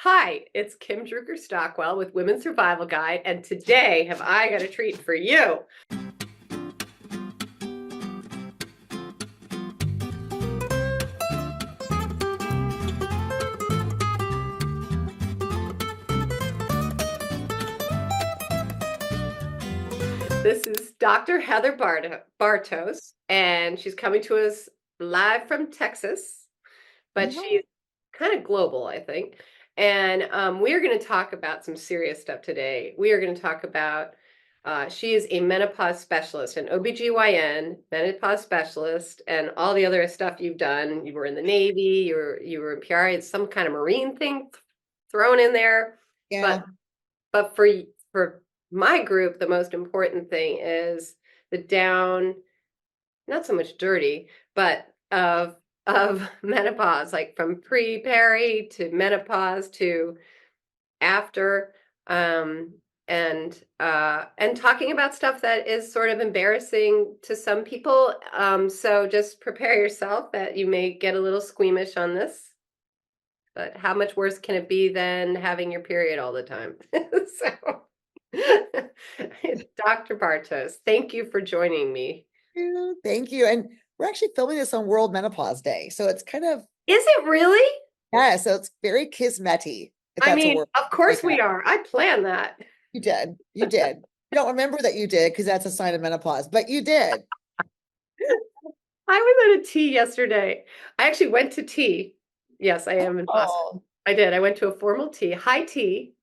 Hi, it's Kim Drucker Stockwell with Women's Survival Guide, and today have I got a treat for you. This is Dr. Heather Bartos, and she's coming to us live from Texas, but she's kind of global, I think. And we are going to talk about some serious stuff today. We are going to talk about, she is a menopause specialist, an OBGYN, menopause specialist, and all the other stuff you've done. You were in the Navy, you were in PR, it's some kind of Marine thing thrown in there. Yeah. But for my group, the most important thing is the down, not so much dirty, but of menopause, like from pre-peri to menopause to after, and talking about stuff that is sort of embarrassing to some people. So just prepare yourself that you may get a little squeamish on this. But how much worse can it be than having your period all the time? So, Dr. Bartos, thank you for joining me. Thank you. And we're actually filming this on World Menopause Day. So it's kind of, Is it really? yeah, so it's very kismety, if I that's a mean, word. of course Like we that. are. I planned that. You did. You did. You don't remember that you did because that's a sign of menopause, but you did. I was at a tea yesterday. I actually went to tea. Yes, I am in Boston. Oh, I did. I went to a formal tea, high tea,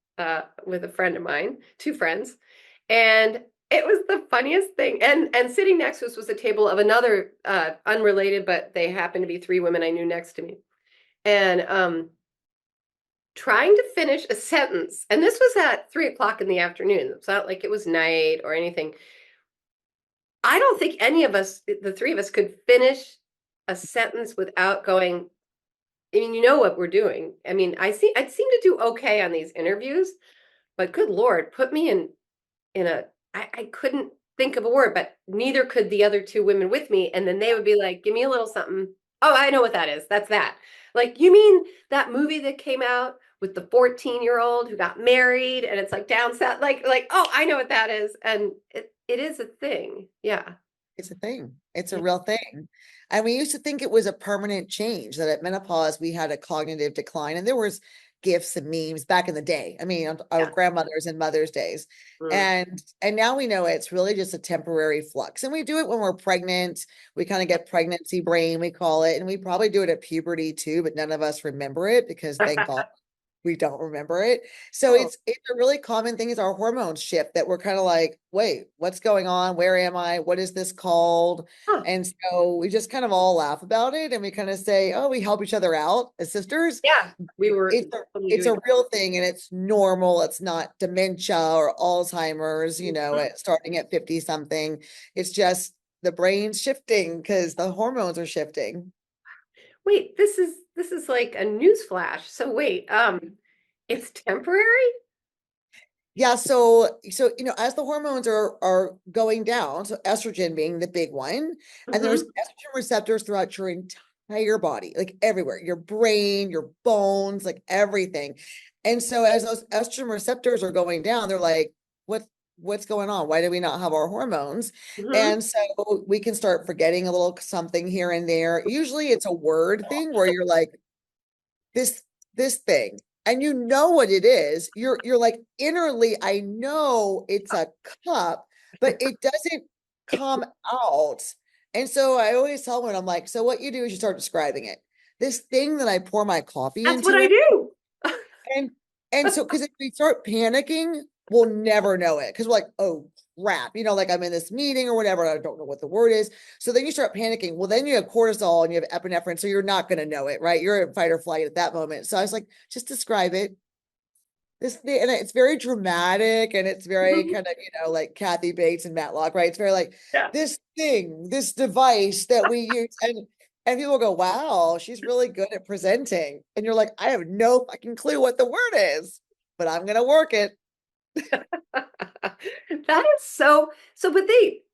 with a friend of mine, two friends, and it was the funniest thing. And sitting next to us was a table of another unrelated, but they happened to be three women I knew next to me, and trying to finish a sentence. And this was at 3 o'clock in the afternoon. It's not like it was night or anything. I don't think any of us, the three of us, could finish a sentence without going, I mean, you know what we're doing. I mean, I seem to do okay on these interviews, but good Lord, put me in a I couldn't think of a word, but neither could the other two women with me. And then they would be like, give me a little something. Oh, I know what that is. That's that. Like, you mean that movie that came out with the 14-year-old who got married and it's like down south, like, oh, I know what that is. And it is a thing. Yeah. it's a thing. It's a Yeah. real thing. And we used to think it was a permanent change that at menopause we had a cognitive decline. And there was gifs and memes back in the day. I mean, our Yeah. grandmothers and mothers' days. Mm. And now we know it's really just a temporary flux. And we do it when we're pregnant. We kind of get pregnancy brain, we call it. And we probably do it at puberty too, but none of us remember it because thank God we don't remember it. So Oh, it's a really common thing is our hormones shift that we're kind of like, wait, what's going on? Where am I? What is this called? huh. And so we just kind of all laugh about it and we kind of say, oh, we help each other out as sisters. Yeah. We were It's a, totally it's doing a real thing and it's normal. It's not dementia or Alzheimer's, that. starting at 50 something. It's just the brain's shifting because the hormones are shifting. Wait, this is like a news flash. So wait, it's temporary? Yeah, so as the hormones are going down, so estrogen being the big one, and there's Hmm. estrogen receptors throughout your entire body, like everywhere, your brain, your bones, like everything. And so as those estrogen receptors are going down, they're like, what's going on? Why do we not have our hormones? Hmm. And so we can start forgetting a little something here and there. Usually it's a word thing where you're like, this this thing and you know what it is. You're like innerly, I know it's a cup, but it doesn't come out. And so I always tell when I'm like, so what you do is you start describing it. This thing that I pour my coffee That's what into I it. do. And so because if we start panicking, we'll never know it. Because we're like, oh crap, like I'm in this meeting or whatever. I don't know what the word is. So then you start panicking. Well, then you have cortisol and you have epinephrine. So you're not going to know it, right? You're in fight or flight at that moment. So I was like, just describe it. This thing, and it's very dramatic and it's very Mhm. kind of, like Kathy Bates and Matlock, right? It's very like Yeah. this thing, this device that we use. And people go, wow, she's really good at presenting. And you're like, I have no fucking clue what the word is, but I'm gonna work it. That is so, but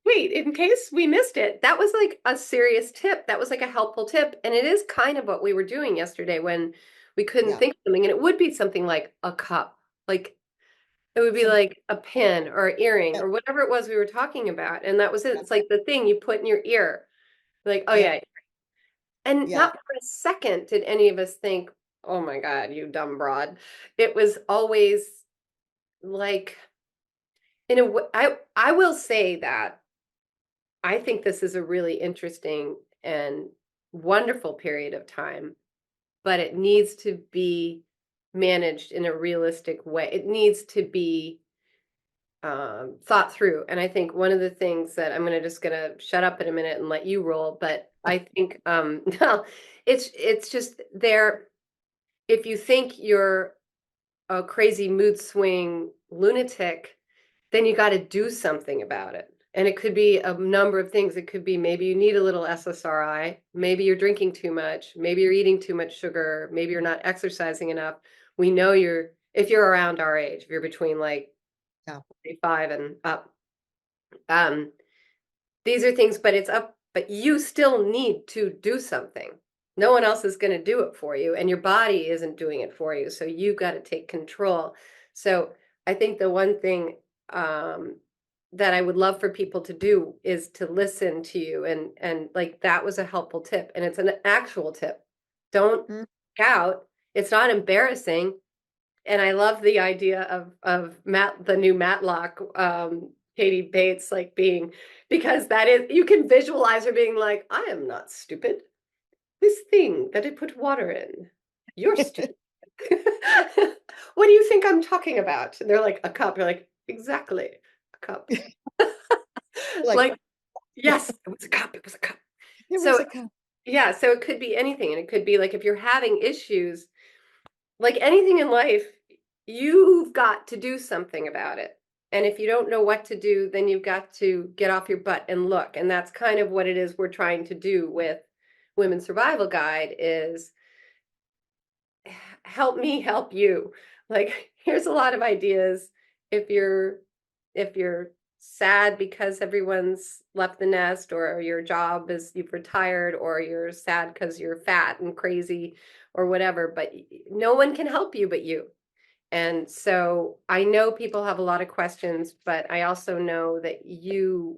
wait, in case we missed it, that was like a serious tip. That was like a helpful tip. And it is kind of what we were doing yesterday when We couldn't Yeah. think of something, and it would be something like a cup, like it would be Some, like a pin or an earring yeah, or whatever it was we were talking about, and that was it. yeah, It's like the thing you put in your ear, like, oh yeah, yeah. And yeah. not for a second did any of us think, oh my God, you dumb broad. It was always like, in a way, I will say that I think this is a really interesting and wonderful period of time, but it needs to be managed in a realistic way. It needs to be thought through. And I think one of the things that I'm gonna shut up in a minute and let you roll, but I think well, it's just there. If you think you're a crazy mood swing lunatic, then you got to do something about it. And it could be a number of things. It could be maybe you need a little SSRI, maybe you're drinking too much, maybe you're eating too much sugar, maybe you're not exercising enough. We know if you're around our age, if you're between like Yeah. 45 and up, um, these are things, but it's up, but you still need to do something. No one else is going to do it for you, and your body isn't doing it for you. So you've got to take control. So I think the one thing that I would love for people to do is to listen to you, and like that was a helpful tip, and it's an actual tip. Don't Mm. out. It's not embarrassing. And I love the idea of Matt, the new Matlock, Katie Bates, like being, because that is, you can visualize her being like, I am not stupid. This thing that I put water in, you're stupid. What do you think I'm talking about? And they're like, a cup. You're like, exactly, a cup. Like, Like, yes, it was a cup. It was a cup. it was So a cup. yeah, so it could be anything, and it could be like if you're having issues, like anything in life, you've got to do something about it. And if you don't know what to do, then you've got to get off your butt and look. And that's kind of what it is we're trying to do with Women's Survival Guide is help me help you. Like here's a lot of ideas. If you're if you're sad because everyone's left the nest, or your job is you've retired, or you're sad because you're fat and crazy or whatever, but no one can help you but you. And so I know people have a lot of questions, but I also know that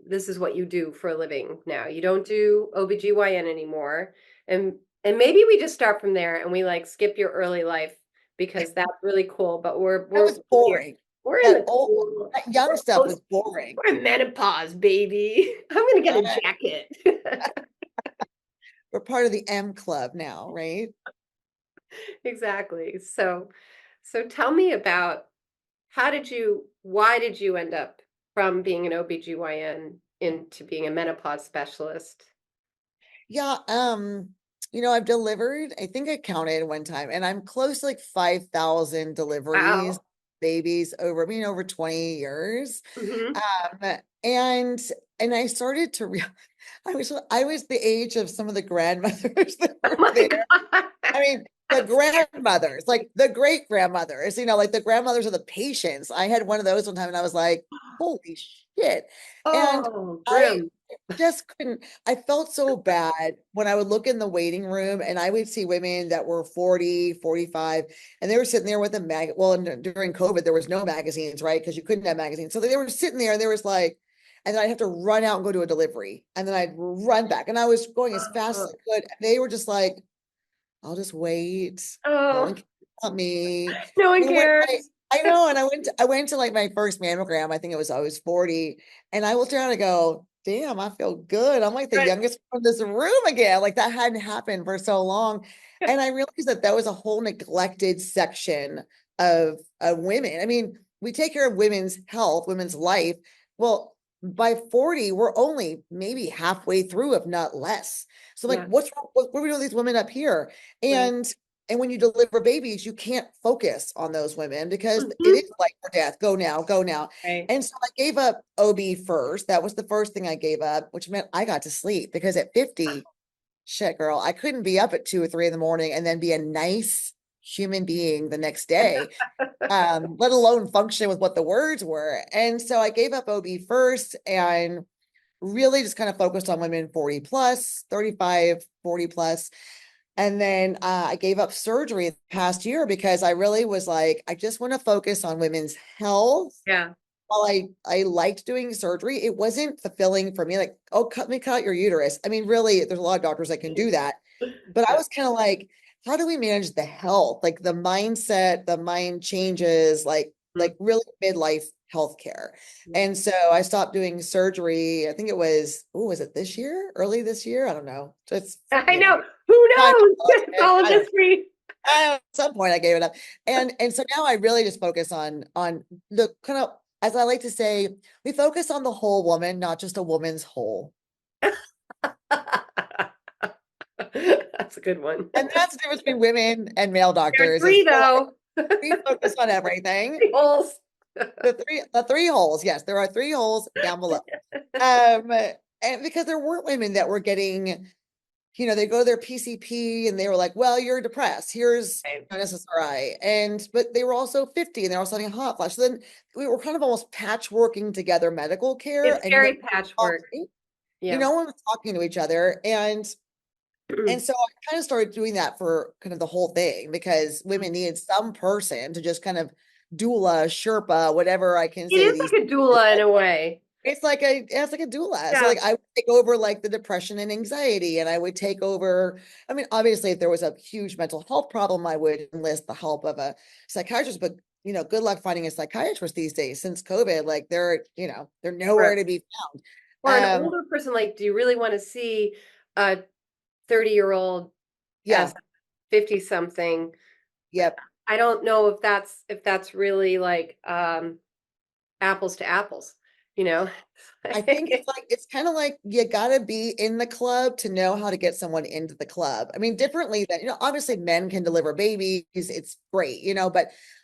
this is what you do for a living now. You don't do OBGYN anymore. And and maybe we just start from there and we like skip your early life because that's really cool. But That was here. boring. We're in That the old, cool, that young we're stuff post, was boring. we're in menopause, baby. I'm gonna get a Uh, jacket. we're part of the M club now, right? Exactly. So tell me about why did you end up from being an OBGYN into being a menopause specialist? Yeah, I've delivered, I think I counted one time, and I'm close to like 5,000 deliveries, Wow. babies over 20 years. Hmm. And I started to realize I was the age of some of the grandmothers that Oh were my there. God. I mean, the That's grandmothers, like the great grandmothers, like the grandmothers of the patients. I had one of those one time and I was like, holy shit. And oh, I grim. just couldn't, I felt so bad when I would look in the waiting room and I would see women that were 40, 45, and they were sitting there with a well, and during COVID, there was no magazines, right? Because you couldn't have magazines. So they were sitting there and there was like, and then I'd have to run out and go to a delivery. And then I'd run back. And I was going as fast as Oh, I could. And they were just like, I'll just wait. No one oh, cares about me. no one And cares. I know, and I went to like my first mammogram. I was 40, and I looked around and go, damn, I feel good. I'm like the Right. youngest one in this room again. Like that hadn't happened for so long. And I realized that was a whole neglected section of women. I mean, we take care of women's health, women's life. Well, by 40, we're only maybe halfway through, if not less. So like, Yeah. what's wrong? What are we doing with these women up here? Right. And when you deliver babies, you can't focus on those women because it Hmm. is life or death. Go now, go now. Right. And so I gave up OB first. That was the first thing I gave up, which meant I got to sleep because at 50, shit, girl, I couldn't be up at 2 or 3 in the morning and then be a nice human being the next day, let alone function with what the words were. And so I gave up OB first and really just kind of focused on women 40 plus, 35, 40 plus. And then I gave up surgery the past year because I really was like, I just want to focus on women's health. Yeah. While I liked doing surgery, it wasn't fulfilling for me. Like, oh, cut out your uterus. I mean, really, there's a lot of doctors that can do that. But I Yeah. was kind of like, how do we manage the health? Like the mindset, the mind changes, like really midlife healthcare. Mhm. And so I stopped doing surgery. I think it was, oh, was it this year? Early this year? I don't know. It's, I know. Who time knows? It's management. all a I don't know. mystery. At some point I gave it up. And so now I really just focus on the kind of, as I like to say, we focus on the whole woman, not just a woman's whole. That's a good one. And that's the difference between women and male There are doctors is three though. we focus on everything. Three holes. The three holes. Yes, there are three holes down below. Um, and because there weren't women that were getting, they go to their PCP and they were like, well, you're depressed. Here's Right. an SSRI. But they were also 50 and they're also having a hot flash. So then we were kind of almost patchworking together medical care It's and very patchwork. Yeah. no one was talking to each other. And so I kind of started doing that for kind of the whole thing because women needed some person to just kind of doula, Sherpa, whatever I can It say is these like a doula in a way. it's like a doula. So Yeah. like I would take over like the depression and anxiety, and I would take over. I mean, obviously, if there was a huge mental health problem, I would enlist the help of a psychiatrist. But good luck finding a psychiatrist these days since COVID. Like they're Right. nowhere to be Or an found. older person, like, do you really want to see a 30-year-old as Yeah, 50 something? yep. I don't know if that's really like apples to apples, you know? I think it's kind of like you gotta be in the club to know how to get someone into the club. I mean, differently than, obviously men can deliver babies, it's great,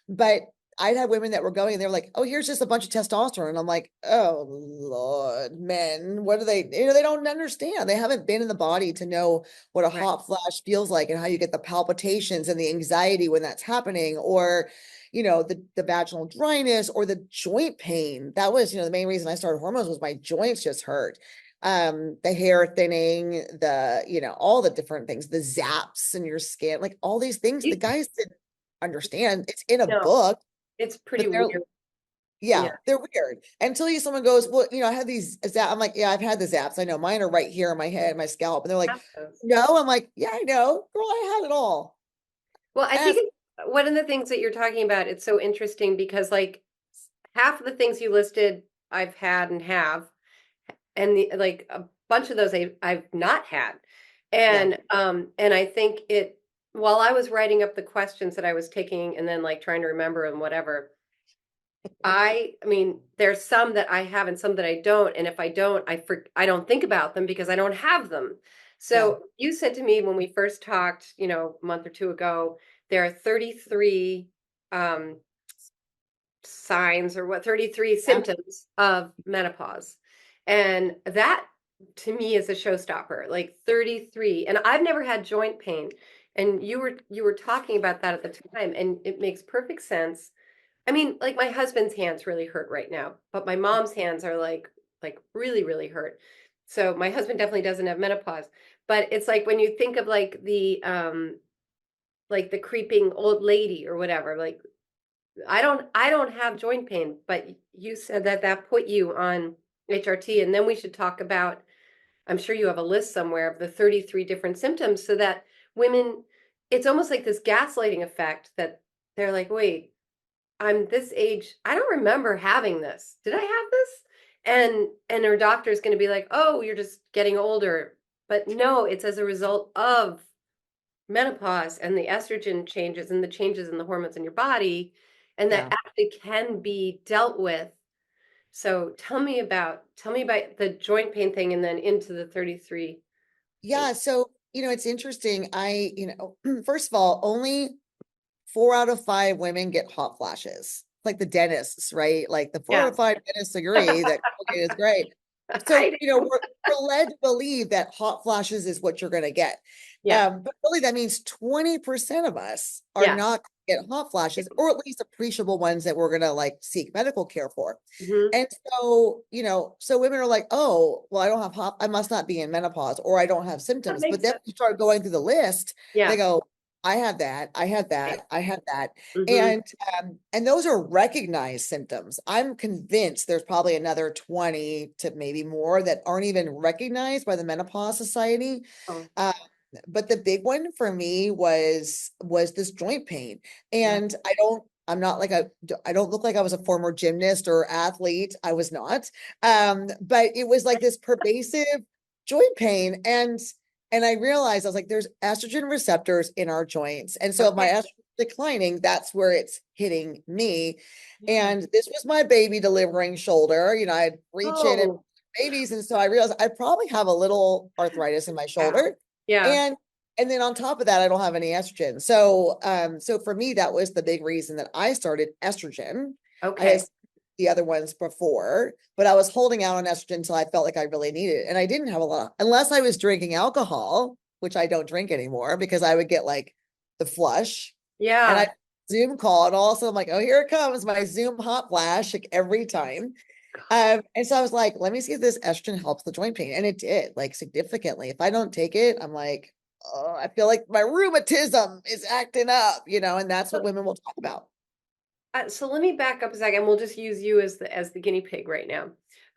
but I'd have women that were going and they were like, oh, here's just a bunch of testosterone. And I'm like, oh Lord, men, what do they, they don't understand. They haven't been in the body to know what a Right. hot flash feels like and how you get the palpitations and the anxiety when that's happening, or the vaginal dryness or the joint pain. That was, the main reason I started hormones was my joints just hurt. The hair thinning, all the different things, the zaps in your skin, like all these things, the You- guys didn't understand. It's in a No, book, it's but pretty weird. yeah, Yeah. they're weird. Until someone goes, well, I had these zaps. I'm like, yeah, I've had the zaps. I know mine are right here in my head, my scalp. And they're like, Have those. no. I'm like, yeah, I know, girl, I had it all. Well, I think As one of the things that you're talking about, it's so interesting because like half of the things you listed, I've had and have, and like a bunch of those I've not had. yeah, And I think while I was writing up the questions that I was taking and then like trying to remember and whatever, I mean, there's some that I have and some that I don't. And if I don't, I don't think about them because I don't have them. yeah, So you said to me when we first talked, a month or two ago, there are 33 um, signs or 33 yeah. symptoms of menopause. And that to me is a showstopper, like 33. And I've never had joint pain. And you were talking about that at the time, and it makes perfect sense. I mean, like my husband's hands really hurt right now, but my mom's hands are like really, really hurt. So my husband definitely doesn't have menopause. But it's like when you think of like the creeping old lady or whatever, like I don't have joint pain, but you said that put you on HRT, and then we should talk about, I'm sure you have a list somewhere of the 33 different symptoms so that women, it's almost like this gaslighting effect that they're like, wait, I'm this age. I don't remember having this. Did I have this? And her doctor's going to be like, "Oh, you're just getting older." But no, it's as a result of menopause and the estrogen changes and the changes in the hormones in your body, and that Yeah. actually can be dealt with. So tell me about the joint pain thing and then into the 33 things. Yeah. So, it's interesting. First of all, only 4 out of 5 women get hot flashes, like the dentists, right? Like the four out Yeah. of five dentists agree that okay is great. I So, do. we're led to believe that hot flashes is what you're going to get. Yeah. But really that means 20% of us are Yeah. not get hot flashes, or at least appreciable ones that we're gonna like seek medical care for. Hmm. And so, so women are like, oh, well, I don't have hot, I must not be in menopause, or I don't have That symptoms. But makes then sense. you start going through the list, they Yeah. go, I have that, I have Right. that, I have that. Hmm. And those are recognized symptoms. I'm convinced there's probably another 20 to maybe more that aren't even recognized by the Menopause Society. Oh, Uh, but the big one for me was this joint pain. yeah. And I'm not like I don't look like I was a former gymnast or athlete. I was not. But it was like this pervasive joint pain. And I realized I was like, there's estrogen receptors in our joints. And so if my Okay. estrogen is declining, that's where it's hitting me. Yeah. And this was my baby delivering shoulder. I'd reach in and Oh, babies. And so I realized I probably have a little arthritis in my wow. shoulder. Yeah. And and then on top of that, I don't have any estrogen. So for me, that was the big reason that I started estrogen. I had Okay. the other ones before, but I was holding out on estrogen until I felt like I really needed it. And I didn't have a lot, unless I was drinking alcohol, which I don't drink anymore because I would get like the flush and I Yeah. Zoom call and all of a sudden I'm like, oh, here it comes, my Zoom hot flash like every time. And so I was like, let me see if this estrogen helps the joint pain. And it did, like significantly. If I don't take it, I'm like, oh, I feel like my rheumatism is acting up, and that's what So, women will talk about. so let me back up a second. We'll just use you as the guinea pig right now.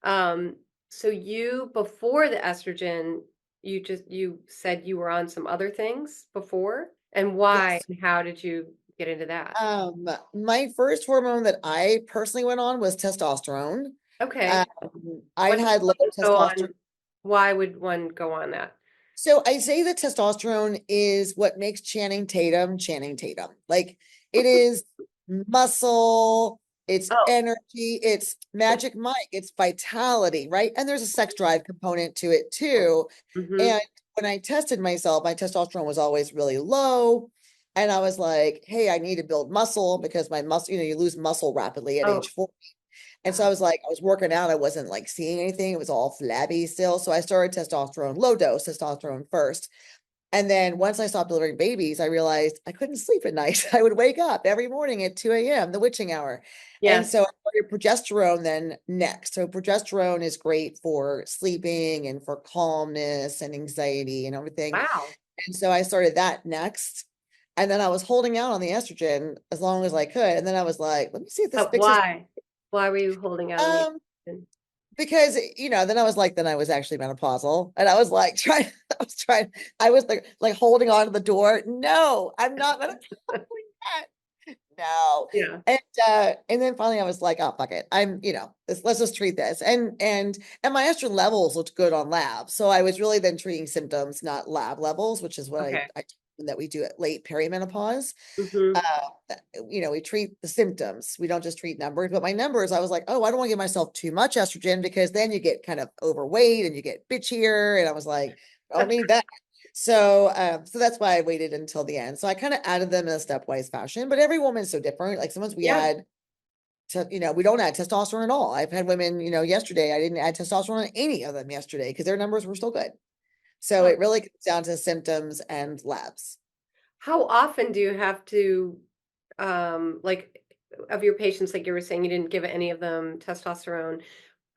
Um, so you before the estrogen, you said you were on some other things before, and why Yes. and how did you get into that? My first hormone that I personally went on was testosterone. Okay. Um, I What does had low one go testosterone. on? Why would one go on that? So I say that testosterone is what makes Channing Tatum Channing Tatum. Like it is muscle, it's Oh. energy, it's magic Mike, it's vitality, right? And there's a sex drive component to it too. Mm-hmm. And when I tested myself, my testosterone was always really low. And I was like, hey, I need to build muscle because my muscle, you lose muscle rapidly at Oh. age 40. And so I was like, I was working out. I wasn't like seeing anything. It was all flabby still. So I started testosterone, low dose testosterone first. And then once I stopped delivering babies, I realized I couldn't sleep at night. I would wake up every morning at 2 a.m., the witching hour. And Yes. so I started progesterone then next. So progesterone is great for sleeping and for calmness and anxiety and everything. Wow. And so I started that next. And then I was holding out on the estrogen as long as I could. And then I was like, let me see if this But fixes. why? Why were you holding out on the Um, estrogen? because then I was like, then I was actually menopausal, and I was like trying, I was like holding on to the door. No, I'm not menopausal yet. No, Yeah. and then finally I was like, oh fuck it, let's just treat this, and my estrogen levels looked good on lab, so I was really then treating symptoms, not lab levels, which is what Okay. I that we do at late perimenopause. Mm-hmm. We treat the symptoms. We don't just treat numbers, but my numbers, I was like, oh, I don't want to give myself too much estrogen because then you get kind of overweight and you get bitchier. And I was like, I don't need that. So that's why I waited until the end. So I kind of added them in a stepwise fashion, but every woman's so different. Like sometimes we Yeah. add we don't add testosterone at all. I've had women, yesterday, I didn't add testosterone on any of them yesterday because their numbers were still good. So Huh. it really comes down to symptoms and labs. How often do you have to, like, of your patients, like you were saying, you didn't give any of them testosterone.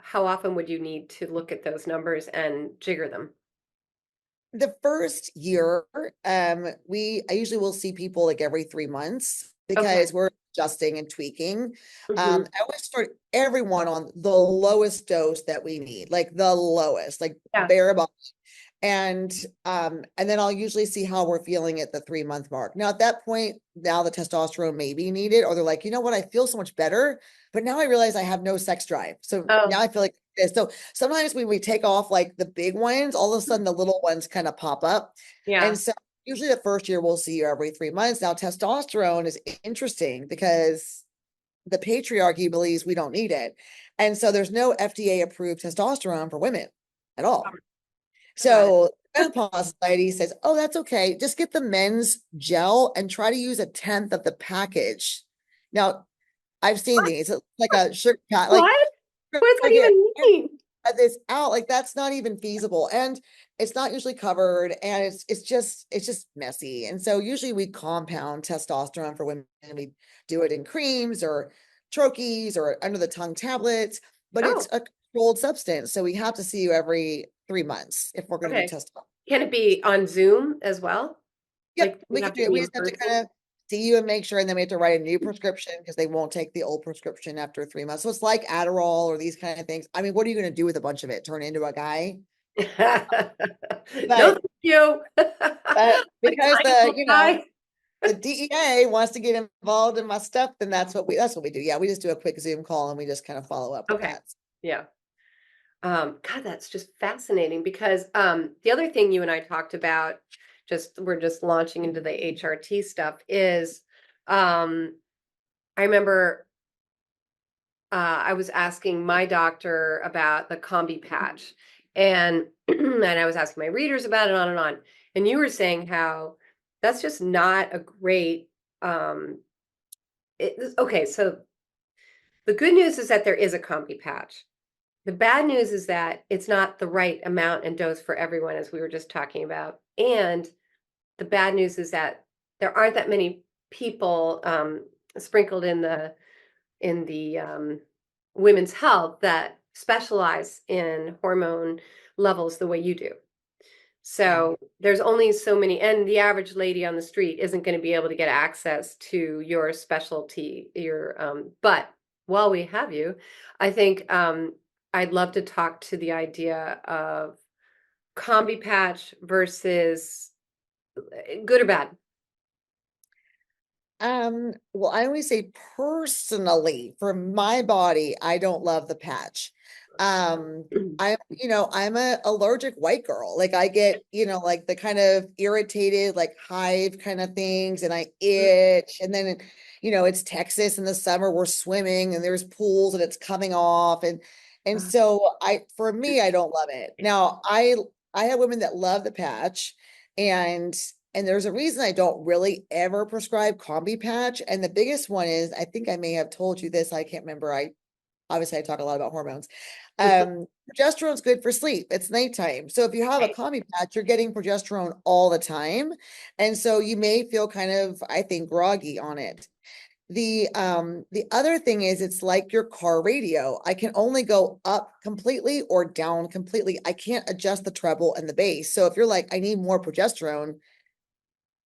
How often would you need to look at those numbers and jigger them? The first year, I usually will see people like every 3 months Okay. because we're adjusting and tweaking. Hmm. I always start everyone on the lowest dose that we need, like the lowest, like Yeah. bare bottom. And then I'll usually see how we're feeling at the 3 month mark. Now at that point, now the testosterone may be needed, or they're like, you know what, I feel so much better, but now I realize I have no sex drive. So Oh, now I feel like this. So sometimes when we take off like the big ones, all of a sudden the little ones kind of pop up. And yeah. so usually the first year we'll see you every 3 months. Now testosterone is interesting because the patriarchy believes we don't need it. And so there's no FDA approved testosterone for women at all. Got it. So Menopause Society says, oh, that's okay. Just get the men's gel and try to use a tenth of the package. Now, I've seen What? these. It's like a sugar pack, What? What does that like even mean? this out. Like that's not even feasible. And it's not usually covered and it's just messy. And so usually we compound testosterone for women and we do it in creams or troches or under the tongue tablets, but it's Oh, a controlled substance. So we have to see you every 3 months if we're going to do okay. testosterone. Can it be on Zoom as well? Yep, Like, do we you can have do to it. be We in just have to person? kind of see you and make sure, and then we have to write a new prescription because they won't take the old prescription after 3 months. So it's like Adderall or these kind of things. I mean, what are you going to do with a bunch of it? Turn it into a guy? No, But thank you. A because tiny little guy. the DEA wants to get involved in my stuff, then that's what we do. Yeah, we just do a quick Zoom call and we just kind of follow up with Okay. that. Yeah. God, that's just fascinating because the other thing you and I talked about, just we're just launching into the HRT stuff, is I remember I was asking my doctor about the combi patch, and and I was asking my readers about it, on and on. And you were saying how that's just not a great. Okay, so the good news is that there is a combi patch. The bad news is that it's not the right amount and dose for everyone, as we were just talking about. And the bad news is that there aren't that many people sprinkled in the women's health that specialize in hormone levels the way you do. Yeah. So there's only so many, and the average lady on the street isn't going to be able to get access to your specialty, but while we have you, I think I'd love to talk to the idea of combi patch versus good or bad. Well, I always say personally, for my body, I don't love the patch. I'm a allergic white girl. Like I get, like the kind of irritated, like hive kind of things, and I itch. And then, it's Texas in the summer, we're swimming and there's pools and it's coming off. And so for me, I don't love it. Now, I have women that love the patch and there's a reason I don't really ever prescribe combi patch. And the biggest one is, I think I may have told you this, I can't remember. I talk a lot about hormones. Progesterone's good for sleep. It's nighttime. So if you have a Right, combi patch, you're getting progesterone all the time. And so you may feel kind of, I think, groggy on it. The other thing is it's like your car radio. I can only go up completely or down completely. I can't adjust the treble and the bass. So if you're like, I need more progesterone,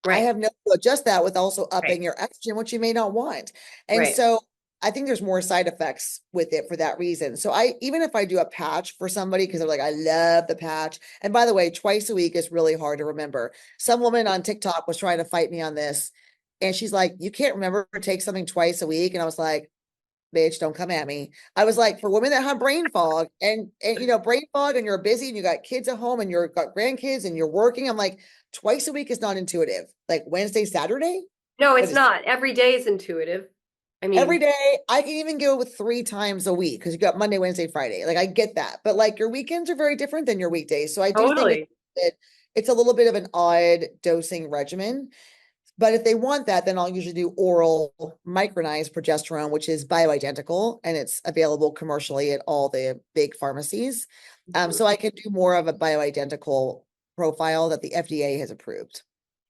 I right, have no to adjust that with also right, upping your estrogen, which you may not want. And right. so I think there's more side effects with it for that reason. So even if I do a patch for somebody, because they're like, I love the patch. And by the way, twice a week is really hard to remember. Some woman on TikTok was trying to fight me on this. And she's like, you can't remember to take something twice a week. And I was like, bitch, don't come at me. I was like, for women that have brain fog and brain fog and you're busy and you got kids at home and you've got grandkids and you're working, I'm like, twice a week is not intuitive. Like Wednesday, Saturday, No, but it's it's not. Every day is intuitive. I every mean, day. I can even go with 3 times a week because you got Monday, Wednesday, Friday. Like I get that, but like your weekends are very different than your weekdays. So I do think totally. it's a little bit of an odd dosing regimen. But if they want that, then I'll usually do oral micronized progesterone, which is bioidentical and it's available commercially at all the big pharmacies. Mhm. So I can do more of a bioidentical profile that the FDA has approved.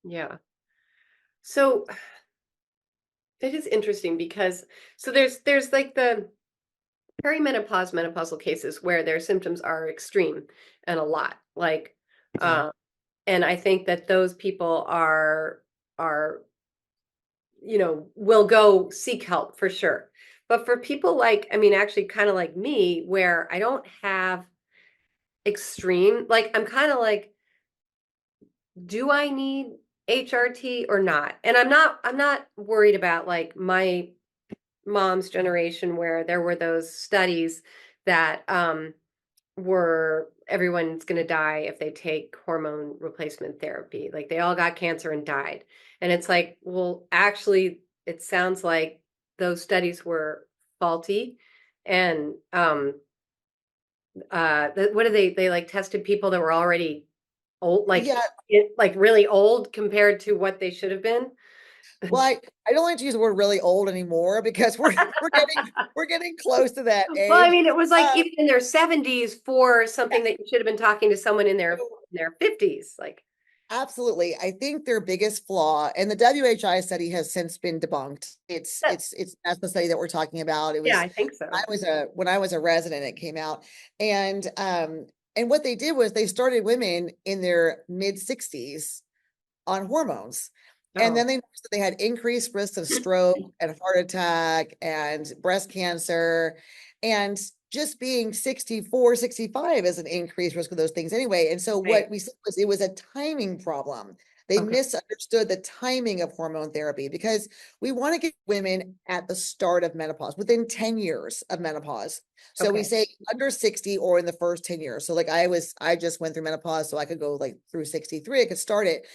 Yeah. So it is interesting because there's like the perimenopause, menopausal cases where their symptoms are extreme and a lot. Like, Yeah. uh, and I think that those people are will go seek help for sure. But for people like, I mean, actually kind of like me, where I don't have extreme, like I'm kind of like, do I need HRT or not? And I'm not worried about like my mom's generation where there were those studies that were everyone's going to die if they take hormone replacement therapy. Like they all got cancer and died. And it's like, well, actually, it sounds like those studies were faulty. And what do they like tested people that were already old, like Yeah. like really old compared to what they should have been. Well, I don't like to use the word really old anymore because we're getting close to that Well, I age. mean, it was like Um, even in their 70s for something yes. that you should have been talking to someone in So their 50s. Like, absolutely. I think their biggest flaw, and the WHI study has since been debunked. That's the study that we're talking about. It yeah, was I think so. when I was a resident, it came out. And what they did was they started women in their mid 60s on hormones. And then Oh, they noticed that they had increased risks of stroke and heart attack and breast cancer. And just being 64, 65 is an increased risk of those things anyway. And so right. what we said was it was a timing problem. They Okay. misunderstood the timing of hormone therapy because we want to get women at the start of menopause, within 10 years of menopause. So we Okay. say under 60 or in the first 10 years. So like I just went through menopause, so I could go like through 63, I could start it.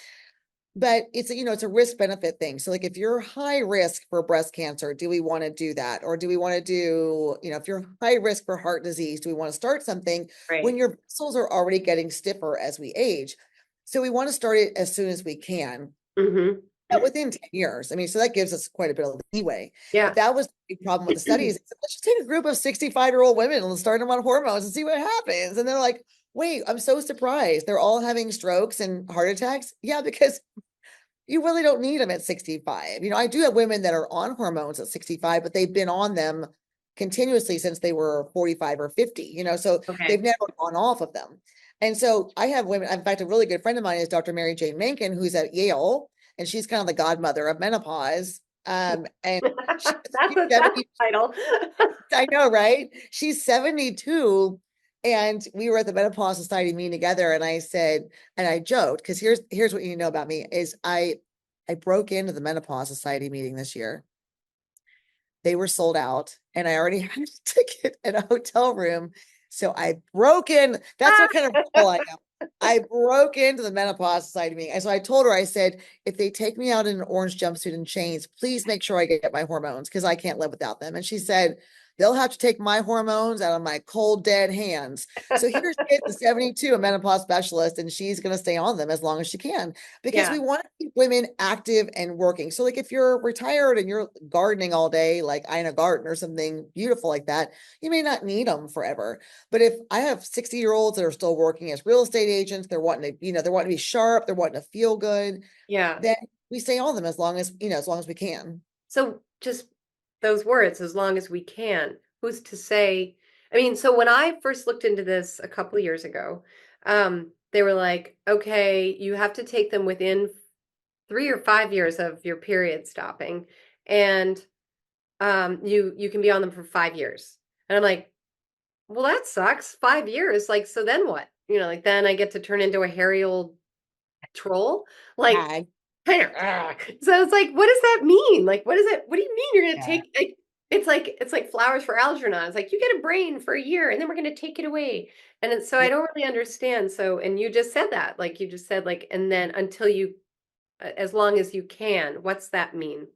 But it's a risk benefit thing. So like if you're high risk for breast cancer, do we want to do that? Or do we want to do, if you're high risk for heart disease, do we want to start something when Right. your muscles are already getting stiffer as we age? So we want to start it as soon as we can, Mm-hmm. within 10 years. I mean, so that gives us quite a bit of leeway. But Yeah. that was the big problem with the studies. Let's just take a group of 65-year-old women and start them on hormones and see what happens. And they're like, wait, I'm so surprised. They're all having strokes and heart attacks. Yeah, because you really don't need them at 65. I do have women that are on hormones at 65, but they've been on them continuously since they were 45 or 50, so they've Okay. never gone off of them. And so I have women, in fact, a really good friend of mine is Dr. Mary Jane Menken, who's at Yale, and she's kind of the godmother of menopause. And she's That's a 70, title. I know, right? She's 72. And we were at the Menopause Society meeting together, and I said, and I joked, because here's what you know about me is I broke into the Menopause Society meeting this year. They were sold out, and I already had a ticket and a hotel room. So I broke in. That's what kind of rebel I am. I broke into the Menopause Society meeting. And so I told her, I said, if they take me out in an orange jumpsuit and chains, please make sure I get my hormones because I can't live without them. And she said, they'll have to take my hormones out of my cold, dead hands. So here's the 72, a menopause specialist, and she's going to stay on them as long as she can because we Yeah. want to keep women active and working. So like if you're retired and you're gardening all day, like Ina Garten or something beautiful like that, you may not need them forever. But if I have 60-year-olds that are still working as real estate agents, they're wanting to be sharp, they're wanting to feel good, Yeah. then we stay on them as long as we can. So just those words, as long as we can. Who's to say? I mean, so when I first looked into this a couple of years ago, they were like, okay, you have to take them within 3 or 5 years of your period stopping, and you can be on them for 5 years. And I'm like, well, that sucks. 5 years. Like, so then what? Like then I get to turn into a hairy old troll. Like, Ag. kind of. So it's like, what does that mean? Like, what is it? What do you mean you're gonna Yeah. take? Like, it's like flowers for Algernon. It's like you get a brain for a year, and then we're gonna take it away. And so I Yeah. don't really understand. So, and you just said that, like you just said, like, and then until you, as long as you can. What's that mean?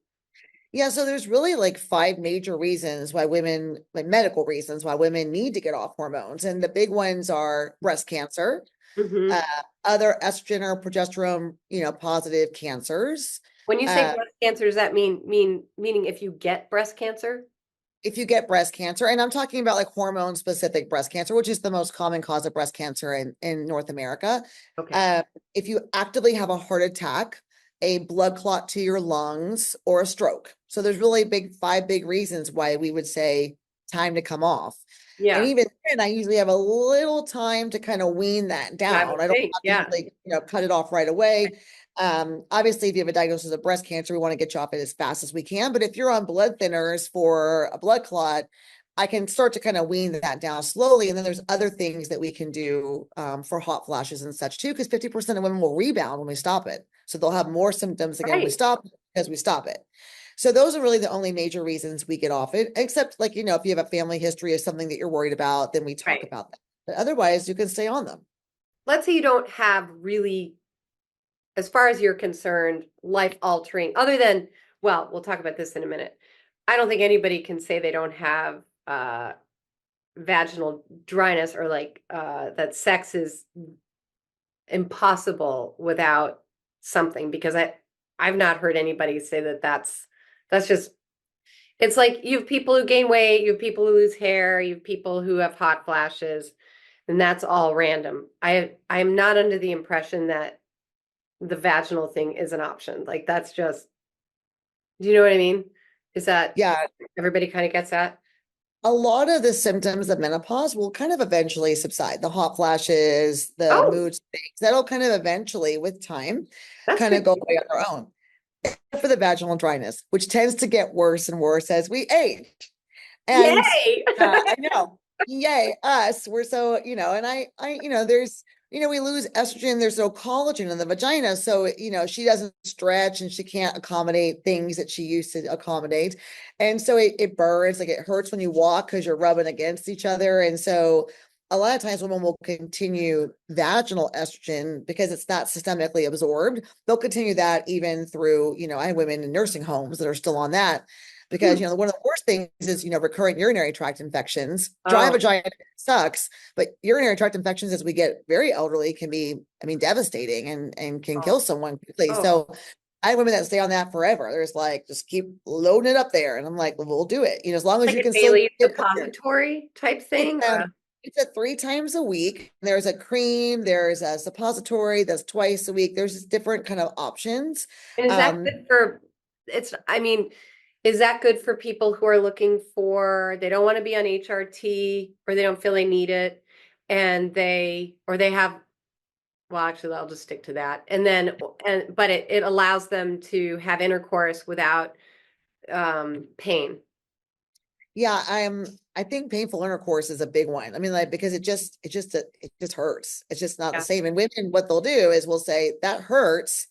Yeah, so there's really like five major reasons why women, like medical reasons why women need to get off hormones. And the big ones are breast cancer, Hmm. uh, other estrogen or progesterone, positive cancers. When you say Uh, breast cancer, does that meaning if you get breast cancer? if you get breast cancer, and I'm talking about like hormone specific breast cancer, which is the most common cause of breast cancer in North America. Okay. Uh, if you actively have a heart attack, a blood clot to your lungs, or a stroke. So there's really five big reasons why we would say time to come off. And Yeah, even then, I usually have a little time to kind of wean that I would down. I don't think. have to Yeah. usually, cut it off right away. Obviously, if you have a diagnosis of breast cancer, we want to get you off it as fast as we can. But if you're on blood thinners for a blood clot, I can start to kind of wean that down slowly. And then there's other things that we can do for hot flashes and such too, because 50% of women will rebound when we stop it. So they'll have more symptoms again when we Right. stop because we stop it. So those are really the only major reasons we get off it, except like, if you have a family history of something that you're worried about, then we talk Right. about that. But otherwise, you can stay on them. Let's say you don't have really, as far as you're concerned, life altering, other than, well, we'll talk about this in a minute. I don't think anybody can say they don't have vaginal dryness or like that sex is impossible without something because I've not heard anybody say that that's just, it's like you have people who gain weight, you have people who lose hair, you have people who have hot flashes, and that's all random. I'm not under the impression that the vaginal thing is an option. Like that's just, do you know what I mean? Is that Yeah, everybody kind of gets that? a lot of the symptoms of menopause will kind of eventually subside. The hot flashes, the Oh, mood swings, that'll kind of eventually, with time, that's kind of good. go away on their own. Except for the vaginal dryness, which tends to get worse and worse as we age. And Yay. I know, yay, us. We're so, and there's, we lose estrogen. There's no collagen in the vagina. So, she doesn't stretch and she can't accommodate things that she used to accommodate. And so it burns, like it hurts when you walk because you're rubbing against each other. And so a lot of times women will continue vaginal estrogen because it's not systemically absorbed. They'll continue that even through, I have women in nursing homes that are still on that because Hmm. one of the worst things is recurrent urinary tract infections. Dry Oh, vagina sucks, but urinary tract infections as we get very elderly can be, I mean, devastating and can oh, kill someone quickly. oh. So I have women that stay on that forever. There's like just keep loading it up there, and I'm like, well, we'll do it. As long as Like you a can still daily get there. suppository type It's thing? Or it's a 3 times a week. There's a cream, there's a suppository that's twice a week. There's just different kind of options. and is that Um, good for, I mean, is that good for people who are looking for, they don't want to be on HRT or they don't feel they need it and or they have, well, actually, I'll just stick to that. But it allows them to have intercourse without pain. Yeah, I think painful intercourse is a big one. I mean, like because it just hurts. It's just not the Yeah. same. And women, what they'll do is we'll say that hurts.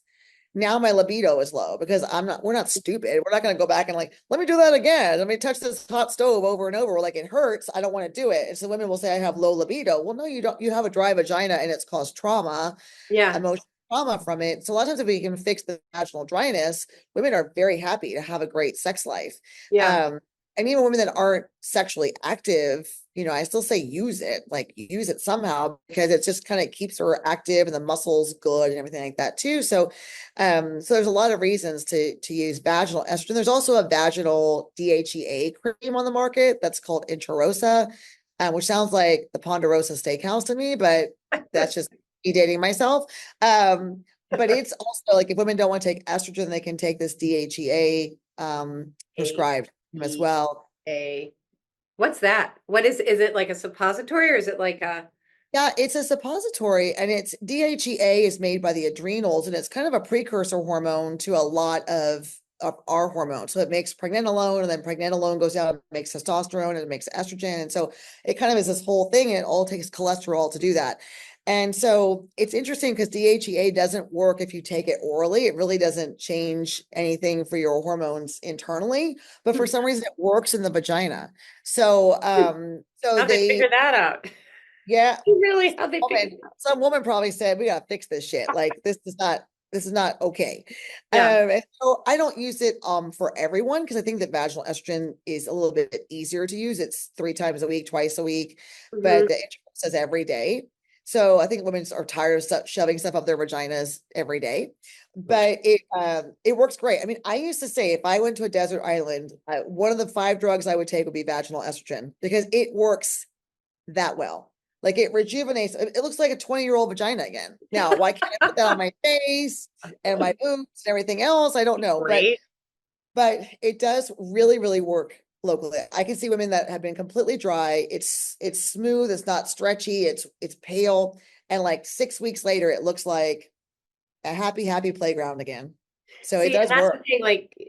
Now my libido is low because we're not stupid. We're not going to go back and like, let me do that again. Let me touch this hot stove over and over. We're like, it hurts. I don't want to do it. And so women will say, I have low libido. Well, no, you don't. You have a dry vagina and it's caused trauma, Yeah. emotional trauma from it. So a lot of times if we can fix the vaginal dryness, women are very happy to have a great sex life. Yeah. Um, and even women that aren't sexually active, I still say use it, like use it somehow because it just kind of keeps her active and the muscles good and everything like that too. So there's a lot of reasons to use vaginal estrogen. There's also a vaginal DHEA cream on the market that's called Interosa, which sounds like the Ponderosa Steakhouse to me, but that's just me dating myself. But it's also like if women don't want to take estrogen, they can take this DHEA prescribed as well. A. What's that? Is it like a suppository or is it like a, Yeah, it's a suppository and it's DHEA is made by the adrenals and it's kind of a precursor hormone to a lot of our hormones. So it makes pregnenolone and then pregnenolone goes down, and makes testosterone and it makes estrogen. And so it kind of is this whole thing and it all takes cholesterol to do that. And so it's interesting because DHEA doesn't work if you take it orally. It really doesn't change anything for your hormones internally, but for some reason it works in the vagina. So how'd they they, figure that out? yeah, Really? How'd they figure woman, that out? some woman probably said, we gotta fix this shit. Like this is not okay. Yeah. And so I don't use it for everyone because I think that vaginal estrogen is a little bit easier to use. It's 3 times a week, twice a week, Hmm. but the interval says every day. So I think women are tired of shoving stuff up their vaginas every day, but it works great. I mean, I used to say if I went to a desert island, one of the 5 drugs I would take would be vaginal estrogen because it works that well. Like it rejuvenates. It looks like a 20-year-old vagina again. Now, why can't I put that on my face and my boobs and everything else? I don't know, but Great. it does really, really work locally. I can see women that have been completely dry. It's smooth. It's not stretchy. It's pale, and like 6 weeks later, it looks like a happy, happy playground again. So it See, and does that's the work. thing,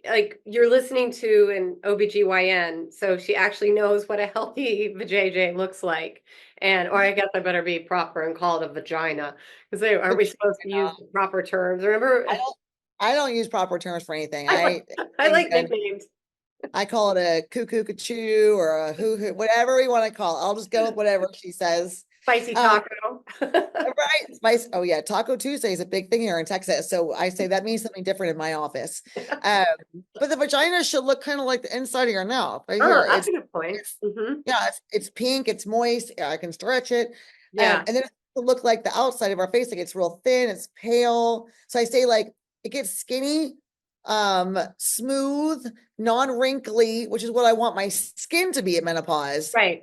like you're listening to an OBGYN, so she actually knows what a healthy vajayjay looks like. And or I guess I better be proper and call it a vagina. Because aren't But we supposed to use the proper terms? Remember? I don't. I don't use proper terms for anything. I like I like nicknames. I call it a cuckoo cachoo or a hoo hoo, whatever we want to call it. I'll just go with whatever she says. Spicy Um, taco. right. Spice. Oh yeah. Taco Tuesday is a big thing here in Texas. So I say that means something different in my office. Um, but the vagina should look kind of like the inside of your mouth right Oh, here. that's a good point. It's, Hmm. yeah, it's pink, it's moist. I can stretch it. Yeah. And then it look like the outside of our face, like it's real thin, it's pale. So I say like it gets skinny, smooth, non-wrinkly, which is what I want my skin to be at menopause. Right.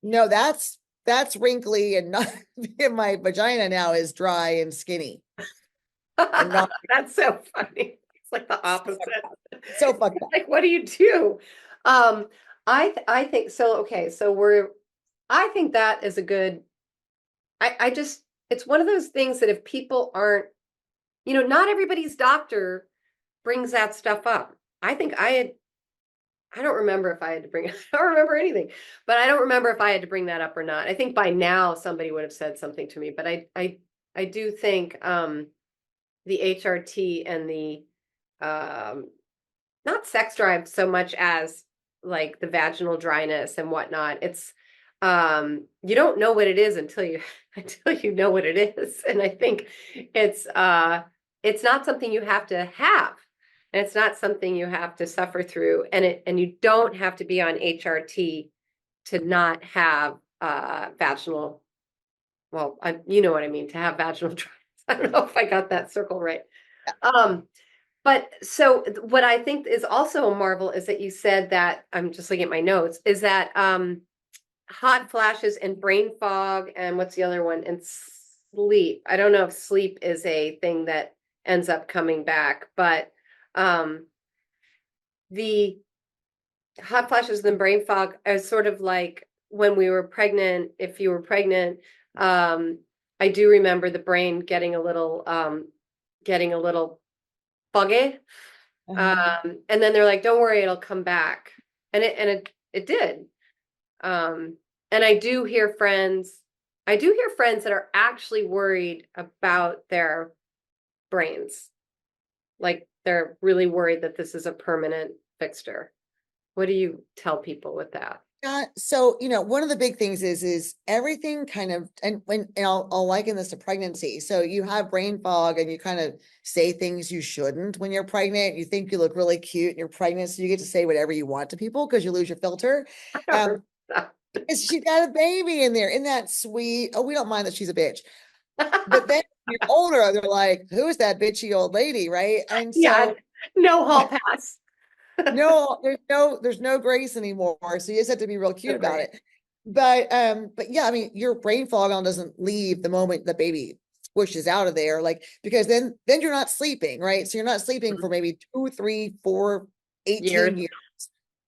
No, that's wrinkly and not and my vagina now is dry and skinny and not That's so funny. It's like the opposite. so fucked up. Like, what do you do? Um, I think so. Okay, so I think that is a good. I just it's one of those things that if people aren't, not everybody's doctor brings that stuff up. I think I don't remember if I had to bring I don't remember anything, but I don't remember if I had to bring that up or not. I think by now somebody would have said something to me, but I do think the HRT and the um not sex drive so much as like the vaginal dryness and whatnot. It's you don't know what it is until you until you know what it is. And I think it's not something you have to have. And it's not something you have to suffer through. And you don't have to be on HRT to not have vaginal, well, you know what I mean, to have vaginal dryness. I don't know if I got that circle right. Um, but so what I think is also a marvel is that you said that I'm just looking at my notes, is that hot flashes and brain fog and what's the other one? And sleep. I don't know if sleep is a thing that ends up coming back, but um the hot flashes and brain fog are sort of like when we were pregnant, if you were pregnant, I do remember the brain getting a little foggy. Uh-huh. And then they're like, don't worry, it'll come back. And it did. And I do hear friends that are actually worried about their brains. Like they're really worried that this is a permanent fixture. What do you tell people with that? So, one of the big things is everything kind of, and I'll liken this to pregnancy. So you have brain fog and you kind of say things you shouldn't when you're pregnant. You think you look really cute and you're pregnant, so you get to say whatever you want to people because you lose your filter. I don't Um, remember that. because she got a baby in there. Isn't that sweet? Oh, we don't mind that she's a bitch. But then when you're older, they're like, who's that bitchy old lady, right? And Yeah, so no hall pass. no, there's no grace anymore. So you just have to be real cute about Agree. it. But yeah, I mean, your brain fog on doesn't leave the moment the baby squishes out of there, like because then you're not sleeping, right? So you're not sleeping for maybe 2, 3, 4, Years. 18 years.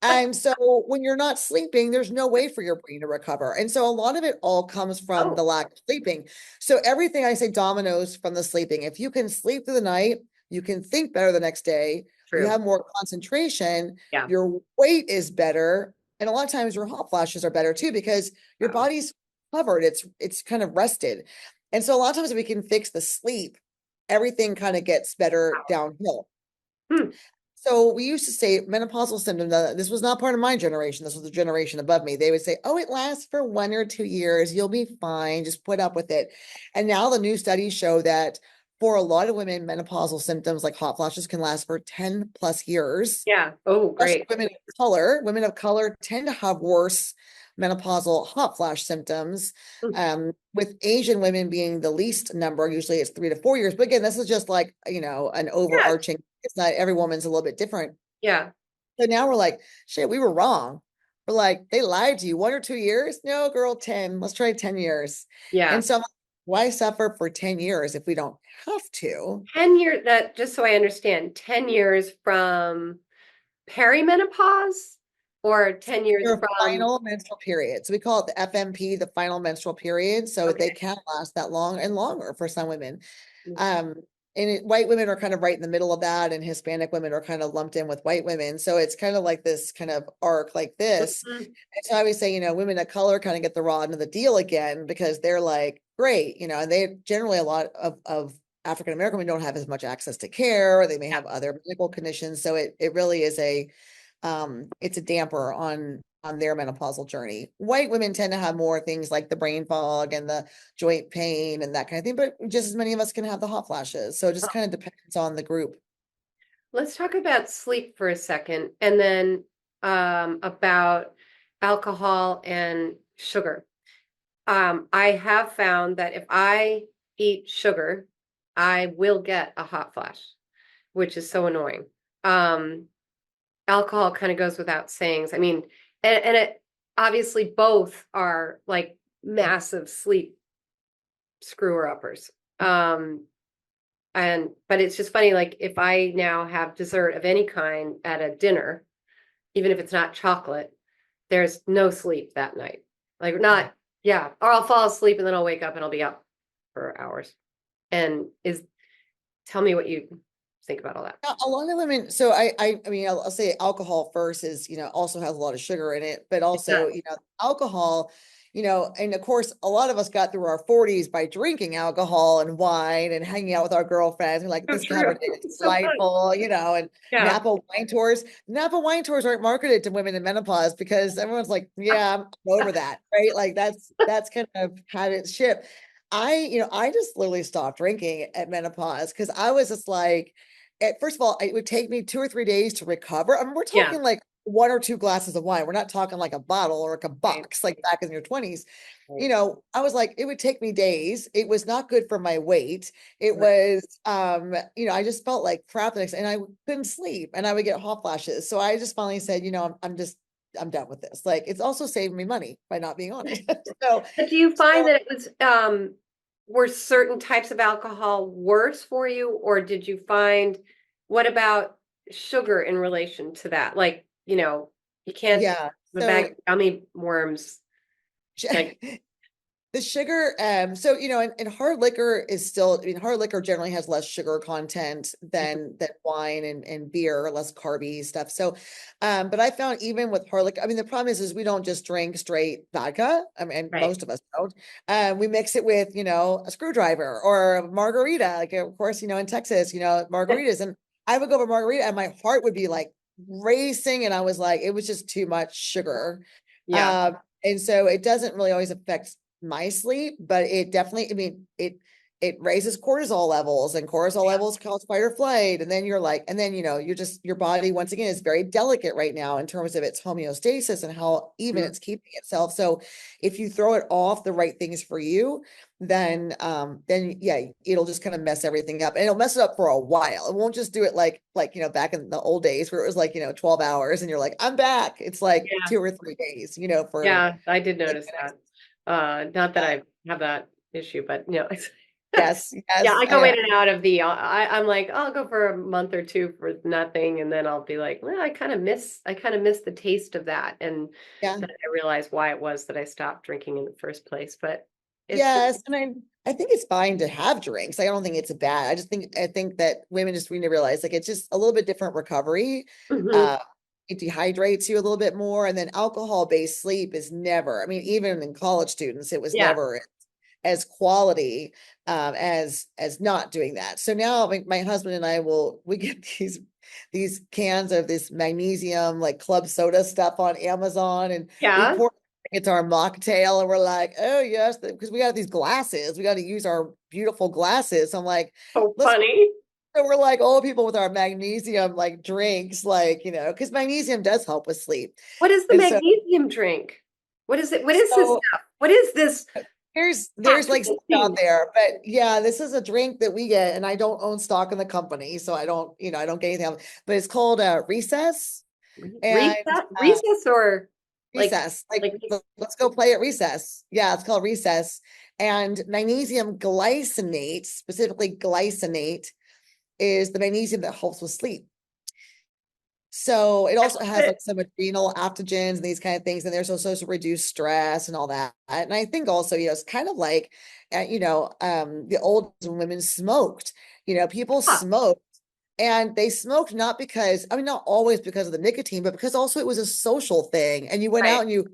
And so when you're not sleeping, there's no way for your brain to recover. And so a lot of it all comes from the Oh, lack of sleeping. So everything I say dominoes from the sleeping. If you can sleep through the night, you can think better the next day. You true. have more concentration, Yeah. your weight is better, and a lot of times your hot flashes are better too because your Wow. body's covered, it's kind of rested. And so a lot of times if we can fix the sleep, everything kind of gets better Wow. downhill. Hmm. So we used to say menopausal symptoms. This was not part of my generation. This was the generation above me. They would say, "Oh, it lasts for 1 or 2 years. You'll be fine. Just put up with it." And now the new studies show that for a lot of women, menopausal symptoms like hot flashes can last for 10 plus years. Yeah. Oh, Especially great. women of color tend to have worse menopausal hot flash symptoms. Hmm. With Asian women being the least number, usually it's 3 to 4 years. But again, this is just like, an Yeah. overarching, it's not every woman's a little bit different. Yeah. So now we're like, shit, we were wrong. We're like, they lied to you 1 or 2 years. No, girl, 10. Let's try 10 years. Yeah. And so I'm like, why suffer for 10 years if we don't have to? 10 years, that just so I understand, 10 years from perimenopause or 10 years Your from, final menstrual period. So we call it the FMP, the final menstrual period. So they okay. can last that long and longer for some women. Um, white women are kind of right in the middle of that, and Hispanic women are kind of lumped in with white women. So it's kind of like this kind of arc like this. Mhm. And so I always say, women of color kind of get the raw end of the deal again because they're like, great, and they generally a lot of African American women don't have as much access to care, or they may Yeah. have other medical conditions. So it really is it's a damper on their menopausal journey. White women tend to have more things like the brain fog and the joint pain and that kind of thing, but just as many of us can have the hot flashes. So it just kind of depends on the group. Let's talk about sleep for a second and then about alcohol and sugar. I have found that if I eat sugar, I will get a hot flash, which is so annoying. um, alcohol kind of goes without saying. I mean, and it obviously both are like massive sleep screwer uppers. But it's just funny, like if I now have dessert of any kind at a dinner, even if it's not chocolate, there's no sleep that night. Like not, yeah, or I'll fall asleep and then I'll wake up and I'll be up for hours. And tell me what you think about all that. A lot of women, so I mean, I'll say alcohol first is, also has a lot of sugar in it, but also, Yeah. alcohol, and of course, a lot of us got through our 40s by drinking alcohol and wine and hanging out with our girlfriends. And like, So this true. Cabernet is It's so fun. delightful, and Yeah. Napa wine tours. Napa wine tours aren't marketed to women in menopause because everyone's like, yeah, I'm over that, right? Like that's kind of had its ship. I just literally stopped drinking at menopause because I was just like, first of all, it would take me 2 or 3 days to recover. I mean, we're Yeah. talking like 1 or 2 glasses of wine. We're not talking like a bottle or like a Right. box like back in your 20s. Right. I was like, it would take me days. It was not good for my weight. It Right. was, I just felt like crap the next, and I couldn't sleep and I would get hot flashes. So I just finally said, I'm done with this. Like, it's also saving me money by not being on it. So, But do you find so that it was were certain types of alcohol worse for you, or did you find what about sugar in relation to that? Like, you can't yeah. have a bag So of gummy worms. Like, the sugar, so and hard liquor is still, I mean, hard liquor generally has less sugar content than wine and beer, less carby stuff. So, but I found even with hard liquor, I mean, the problem is we don't just drink straight vodka. I mean, right. most of us don't. We mix it with, a screwdriver or a margarita. Like, of course, in Texas, margaritas, and I would go for margarita, and my heart would be like racing, and I was like, it was just too much sugar. Yeah. And so it doesn't really always affect my sleep, but it definitely, I mean, it raises cortisol levels, and cortisol Yeah. levels cause fight or flight. And then you're like, and then, you're just, your body, once again, is very delicate right now in terms of its homeostasis and how even Mhm. it's keeping itself. So if you throw it off the right things for you, then yeah, it'll just kind of mess everything up, and it'll mess it up for a while. It won't just do it like, back in the old days where it was like, 12 hours and you're like, I'm back. It's like Yeah. 2 or 3 days, for Yeah, I did like notice the that. next, Not that uh, I have that issue, but yes, yeah, yes, I I go know. in and out of I'm like, I'll go for a month or two for nothing, and then I'll be like, well, I kind of miss the taste of that, and Yeah. then I realize why it was that I stopped drinking in the first place. But it's just, Yes. And I think it's fine to have drinks. I don't think it's a bad. I think that women just need to realize like it's just a little bit different recovery. Mhm. Uh, it dehydrates you a little bit more. And then alcohol-based sleep is never, I mean, even in college students, it was Yeah, never as quality as not doing that. So now my husband and I we get these cans of this magnesium like club soda stuff on Amazon, and we yeah, pour it's our mocktail, and we're like, oh yes, because we got these glasses, we got to use our beautiful glasses. I'm like, so let's, funny. so we're like old people with our magnesium like drinks, like, because magnesium does help with sleep. What is the And so magnesium drink? What is it? What is this so stuff? What is this there's like patented stuff out thing? there, but yeah, this is a drink that we get, and I don't own stock in the company, so I don't get anything out of it. But it's called Recess, and Recess or like Recess, like like let's go play at recess. Yeah, it's called Recess. And magnesium glycinate, specifically glycinate, is the magnesium that helps with sleep. So it also has like some adrenal adaptogens and these kind of things, and they're supposed to reduce stress and all that. And I think also, it's kind of like, the old women smoked. People huh, smoked, and they smoked not because, I mean, not always because of the nicotine, but because also it was a social thing. And you went out right. and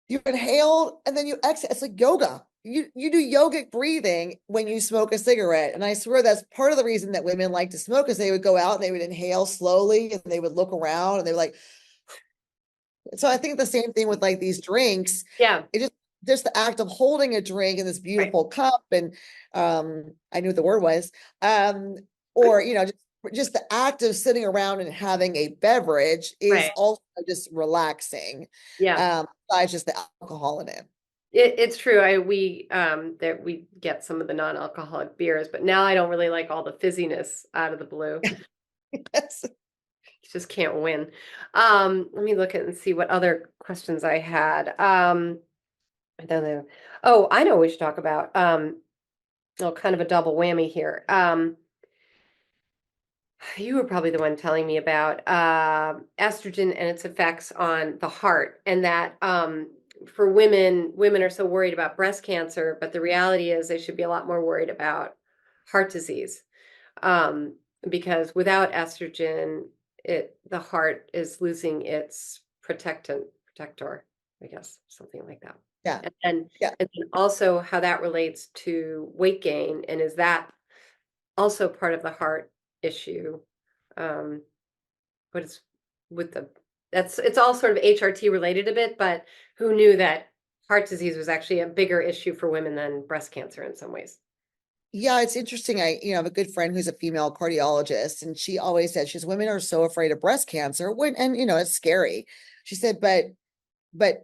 you inhale and then you exhale. It's like yoga. You do yogic breathing when you smoke a cigarette. And I swear that's part of the reason that women like to smoke is they would go out and they would inhale slowly and they would look around and they were like, so I think the same thing with like these drinks. Yeah, It just the act of holding a drink in this right. beautiful cup, and I knew what the word was. Or just the act of sitting around and having a beverage is Right. also just relaxing. Yeah. Besides just the alcohol in it. It's true. That we get some of the non-alcoholic beers, but now I don't really like all the fizziness out of the blue. Yes. just can't win. Let me look at and see what other questions I had. I don't know. Oh, I know what we should talk about. Oh, kind of a double whammy here. You were probably the one telling me about estrogen and its effects on the heart, and that for women, women are so worried about breast cancer, but the reality is they should be a lot more worried about heart disease, um, because without estrogen, the heart is losing its protector, I guess, something like that. Yeah. And then, Yeah. and then also how that relates to weight gain, and is that also part of the heart issue? Um, but it's with the it's all sort of HRT related a bit, but who knew that heart disease was actually a bigger issue for women than breast cancer in some ways? Yeah, it's interesting. I have a good friend who's a female cardiologist, and she always said, she's women are so afraid of breast cancer when, and it's scary. She said, but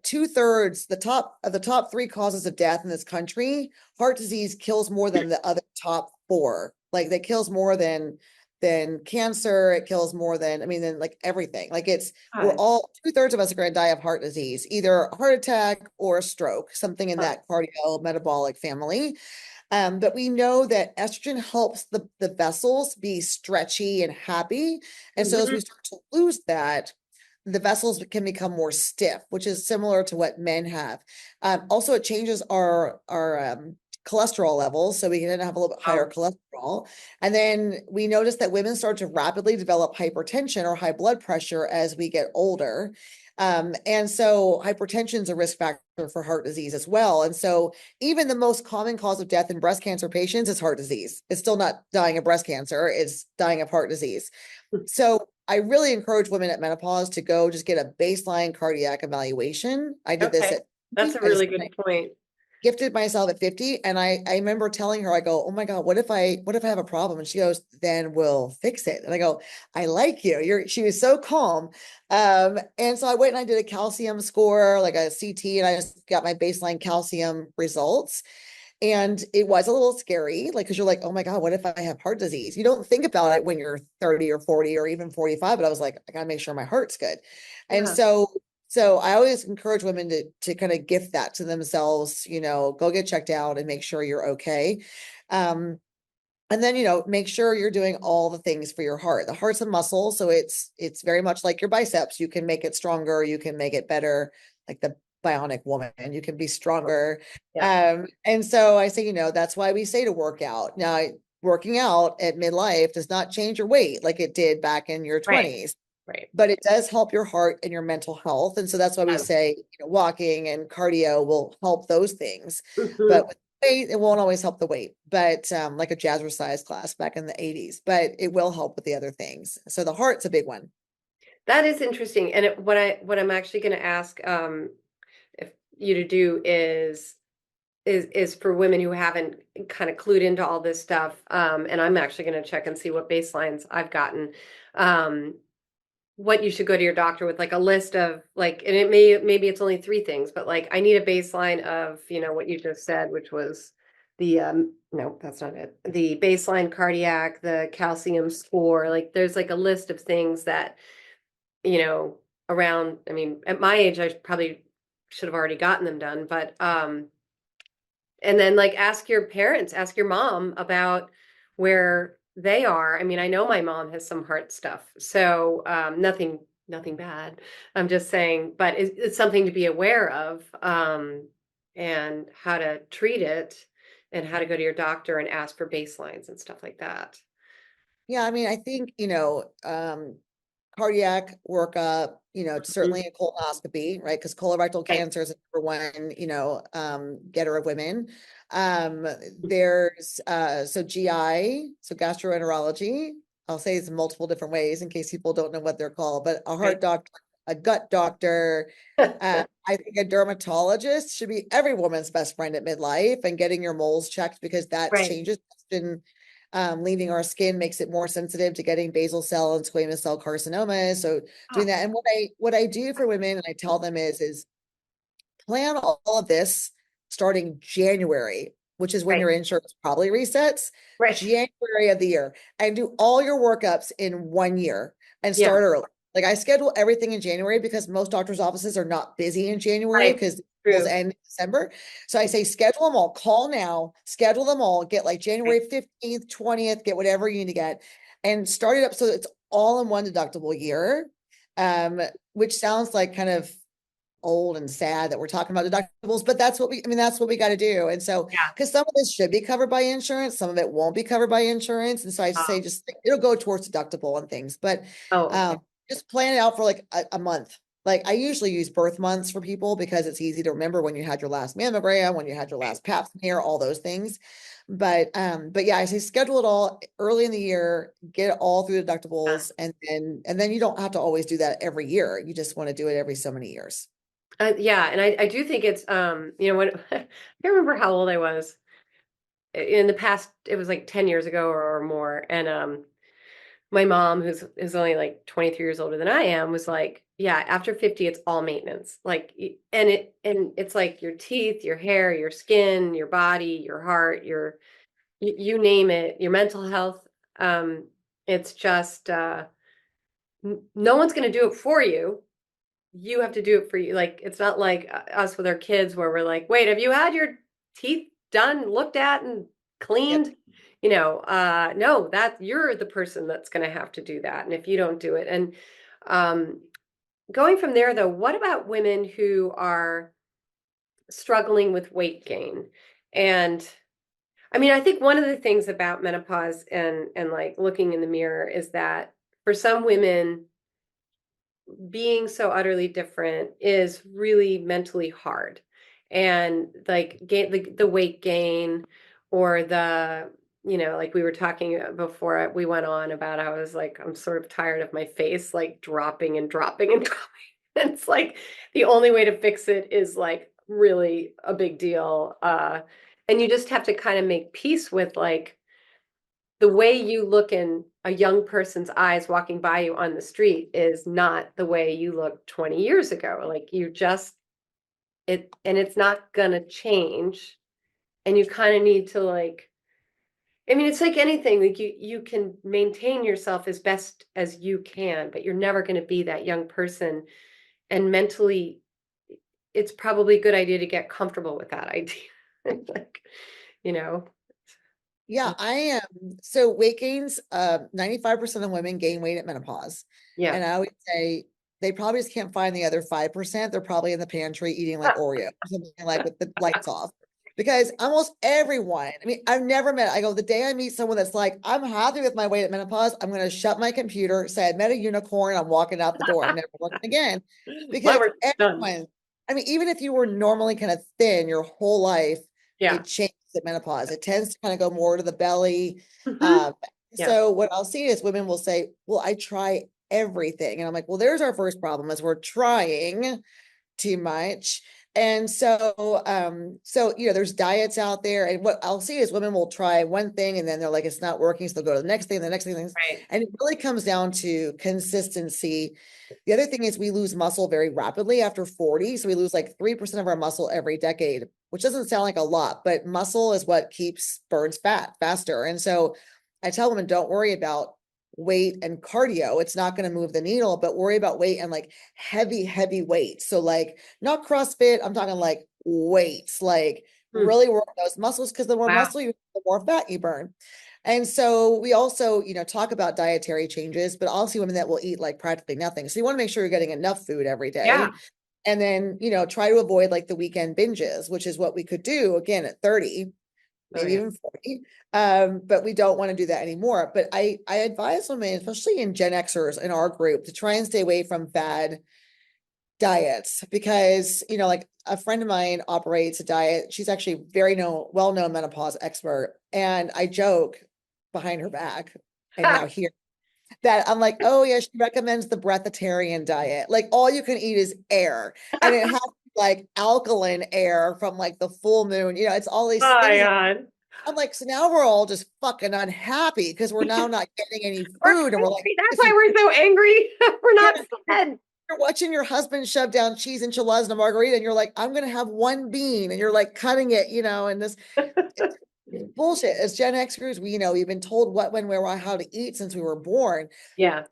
2/3, the top three causes of death in this country, heart disease kills more than the other top four. Like that kills more than cancer. It kills more than, I mean, than like everything. Like we're God. all 2/3 of us are going to die of heart disease, either a heart attack or a stroke, something in that cardio metabolic family. But we know that estrogen helps the vessels be stretchy and happy. And so as we Mhm. start to lose that, the vessels can become more stiff, which is similar to what men have. Also, it changes our cholesterol levels, so we can have a little bit higher Wow. cholesterol. And then we notice that women start to rapidly develop hypertension or high blood pressure as we get older. And so hypertension is a risk factor for heart disease as well. And so even the most common cause of death in breast cancer patients is heart disease. It's still not dying of breast cancer, it's dying of heart disease. So I really encourage women at menopause to go just get a baseline cardiac evaluation. I did this Okay, at that's 50. a really good point. Gifted myself at 50, and I remember telling her, I go, oh my God, what if I have a problem? And she goes, then we'll fix it. And I go, I like you. She was so calm. And so I went and I did a calcium score, like a CT, and I just got my baseline calcium results. And it was a little scary, like, because you're like, oh my God, what if I have heart disease? You don't think about it when you're 30 or 40 or even 45, but I was like, I gotta make sure my heart's good. And Yeah. so I always encourage women to kind of gift that to themselves, go get checked out and make sure you're okay. Um, and then, make sure you're doing all the things for your heart. The heart's a muscle, so it's very much like your biceps. You can make it stronger, you can make it better, like the bionic woman, you can be stronger. Yeah. And so I say, that's why we say to work out. Now, working out at midlife does not change your weight like it did back in your Right. 20s, Right. but it does help your heart and your mental health. And so that's why we say, walking and cardio will help those things. But Mhm. with weight, it won't always help the weight, but like a jazzercise class back in the 80s, but it will help with the other things. So the heart's a big one. That is interesting. And what I'm actually going to ask if you to do is for women who haven't kind of clued into all this stuff. And I'm actually going to check and see what baselines I've gotten. Um, what you should go to your doctor with, like a list of, like, and maybe it's only three things, but like I need a baseline of, what you just said, which was the no, that's not it. The baseline cardiac, the calcium score, like there's like a list of things that, you know, around, I mean, at my age, I probably should have already gotten them done, but and then like ask your parents, ask your mom about where they are. I mean, I know my mom has some heart stuff, so nothing bad. I'm just saying, but it's something to be aware of, and how to treat it, and how to go to your doctor and ask for baselines and stuff like that. Yeah, I mean, I think, cardiac workup, Mhm. certainly a colonoscopy, right? Because colorectal Right. cancer is the number one, getter of women. Um, there's so GI, so gastroenterology. I'll say it's multiple different ways in case people don't know what they're called, but a Right. heart doctor, a gut doctor. I think a dermatologist should be every woman's best friend at midlife, and getting your moles checked because that Right. changes leaving our skin makes it more sensitive to getting basal cell and squamous cell carcinomas. So doing Oh, that. And what I do for women and I tell them is plan all of this starting January, which is when right. your insurance probably resets, Right. January of the year, and do all your workups in 1 year and Yeah. start early. Like I schedule everything in January because most doctors' offices are not busy in January Right. because schools True. end in December. So I say schedule them all, call now, schedule them all, get like Right. January 15th, 20th, get whatever you need to get and start it up so it's all in one deductible year. Which sounds like kind of old and sad that we're talking about deductibles, but that's what I mean, that's what we got to do. And so, Yeah. because some of this should be covered by insurance, some of it won't be covered by insurance. And so I Oh, say just it'll go towards deductible and things, but oh, okay. um, just plan it out for like a month. Like I usually use birth months for people because it's easy to remember when you had your last mammogram, when you had your Right. last pap smear, all those things. But yeah, I say schedule it all early in the year, get it all through Yeah. deductibles, and then you don't have to always do that every year. You just want to do it every so many years. Yeah, and I do think it's when I can't remember how old I was in the past. It was like 10 years ago or more, and my mom, who's only like 23 years older than I am, was like, yeah, after 50, it's all maintenance. Like, and it's like your teeth, your hair, your skin, your body, your heart, you name it, your mental health. Um, it's just no one's going to do it for you. You have to do it for you. Like, it's not like us with our kids where we're like, wait, have you had your teeth done, looked at, and Yep. cleaned? No, that you're the person that's going to have to do that. And if you don't do it, and um, going from there, though, what about women who are struggling with weight gain? And I mean, I think one of the things about menopause and like looking in the mirror is that for some women, being so utterly different is really mentally hard. And like the weight gain or like we were talking before we went on about, I was like, I'm sort of tired of my face like dropping and dropping and dropping. It's like the only way to fix it is like really a big deal. And you just have to kind of make peace with like the way you look in a young person's eyes walking by you on the street is not the way you looked 20 years ago. Like you just and it's not gonna change. And you kind of need to like, I mean, it's like anything, like you can maintain yourself as best as you can, but you're never gonna be that young person. And mentally, it's probably a good idea to get comfortable with that idea. Like, you know. Yeah, I am. So weight gains, 95% of women gain weight at menopause. Yeah. And I would say they probably just can't find the other 5%. They're probably in the pantry eating like Oreo or something like with the lights off. Because almost everyone, I mean, I've never met, I go, the day I meet someone that's like, I'm happy with my weight at menopause, I'm going to shut my computer, say I met a unicorn, I'm walking out the door. I'm never looking again. My Because work is done. everyone, I mean, even if you were normally kind of thin your whole life, Yeah. it changes at menopause. It tends to kind of go more to the belly. Hmm. Um, Yeah. so what I'll see is women will say, well, I try everything. And I'm like, well, there's our first problem is we're trying too much. And so there's diets out there, and what I'll see is women will try one thing and then they're like, it's not working, so they'll go to the next thing, the next thing, Right. and it really comes down to consistency. The other thing is we lose muscle very rapidly after 40, so we lose like 3% of our muscle every decade, which doesn't sound like a lot, but muscle is what burns fat faster. And so I tell women, don't worry about weight and cardio. It's not going to move the needle, but worry about weight and like heavy weight. So like not CrossFit, I'm talking like weights, like Hmm. really work those muscles because the more Wow. muscle you, the more fat you burn. And so we also, talk about dietary changes, but I'll see women that will eat like practically nothing. So you want to make sure you're getting enough food every Yeah. day. And then, try to avoid like the weekend binges, which is what we could do again at 30, Oh maybe yeah. even 40. But we don't want to do that anymore. But I advise women, especially in Gen Xers in our group, to try and stay away from bad diets because, like a friend of mine operates a diet. She's actually well-known menopause expert. And I joke behind her back and now here that I'm like, oh yeah, she recommends the breatharian diet. Like all you can eat is air. And it has to be like alkaline air from like the full moon. It's all these Oh my things. God. I'm like, so now we're all just fucking unhappy because we're now not getting any We're food. And we're like, angry. That's this why is, we're so angry. We're yeah, not fed. you're watching your husband shove down cheese enchiladas and a margarita, and you're like, I'm going to have one bean. And you're like cutting it, and this it's bullshit. As Gen Xers, we've been told what, when, where, why, how to eat since we were born. Yeah.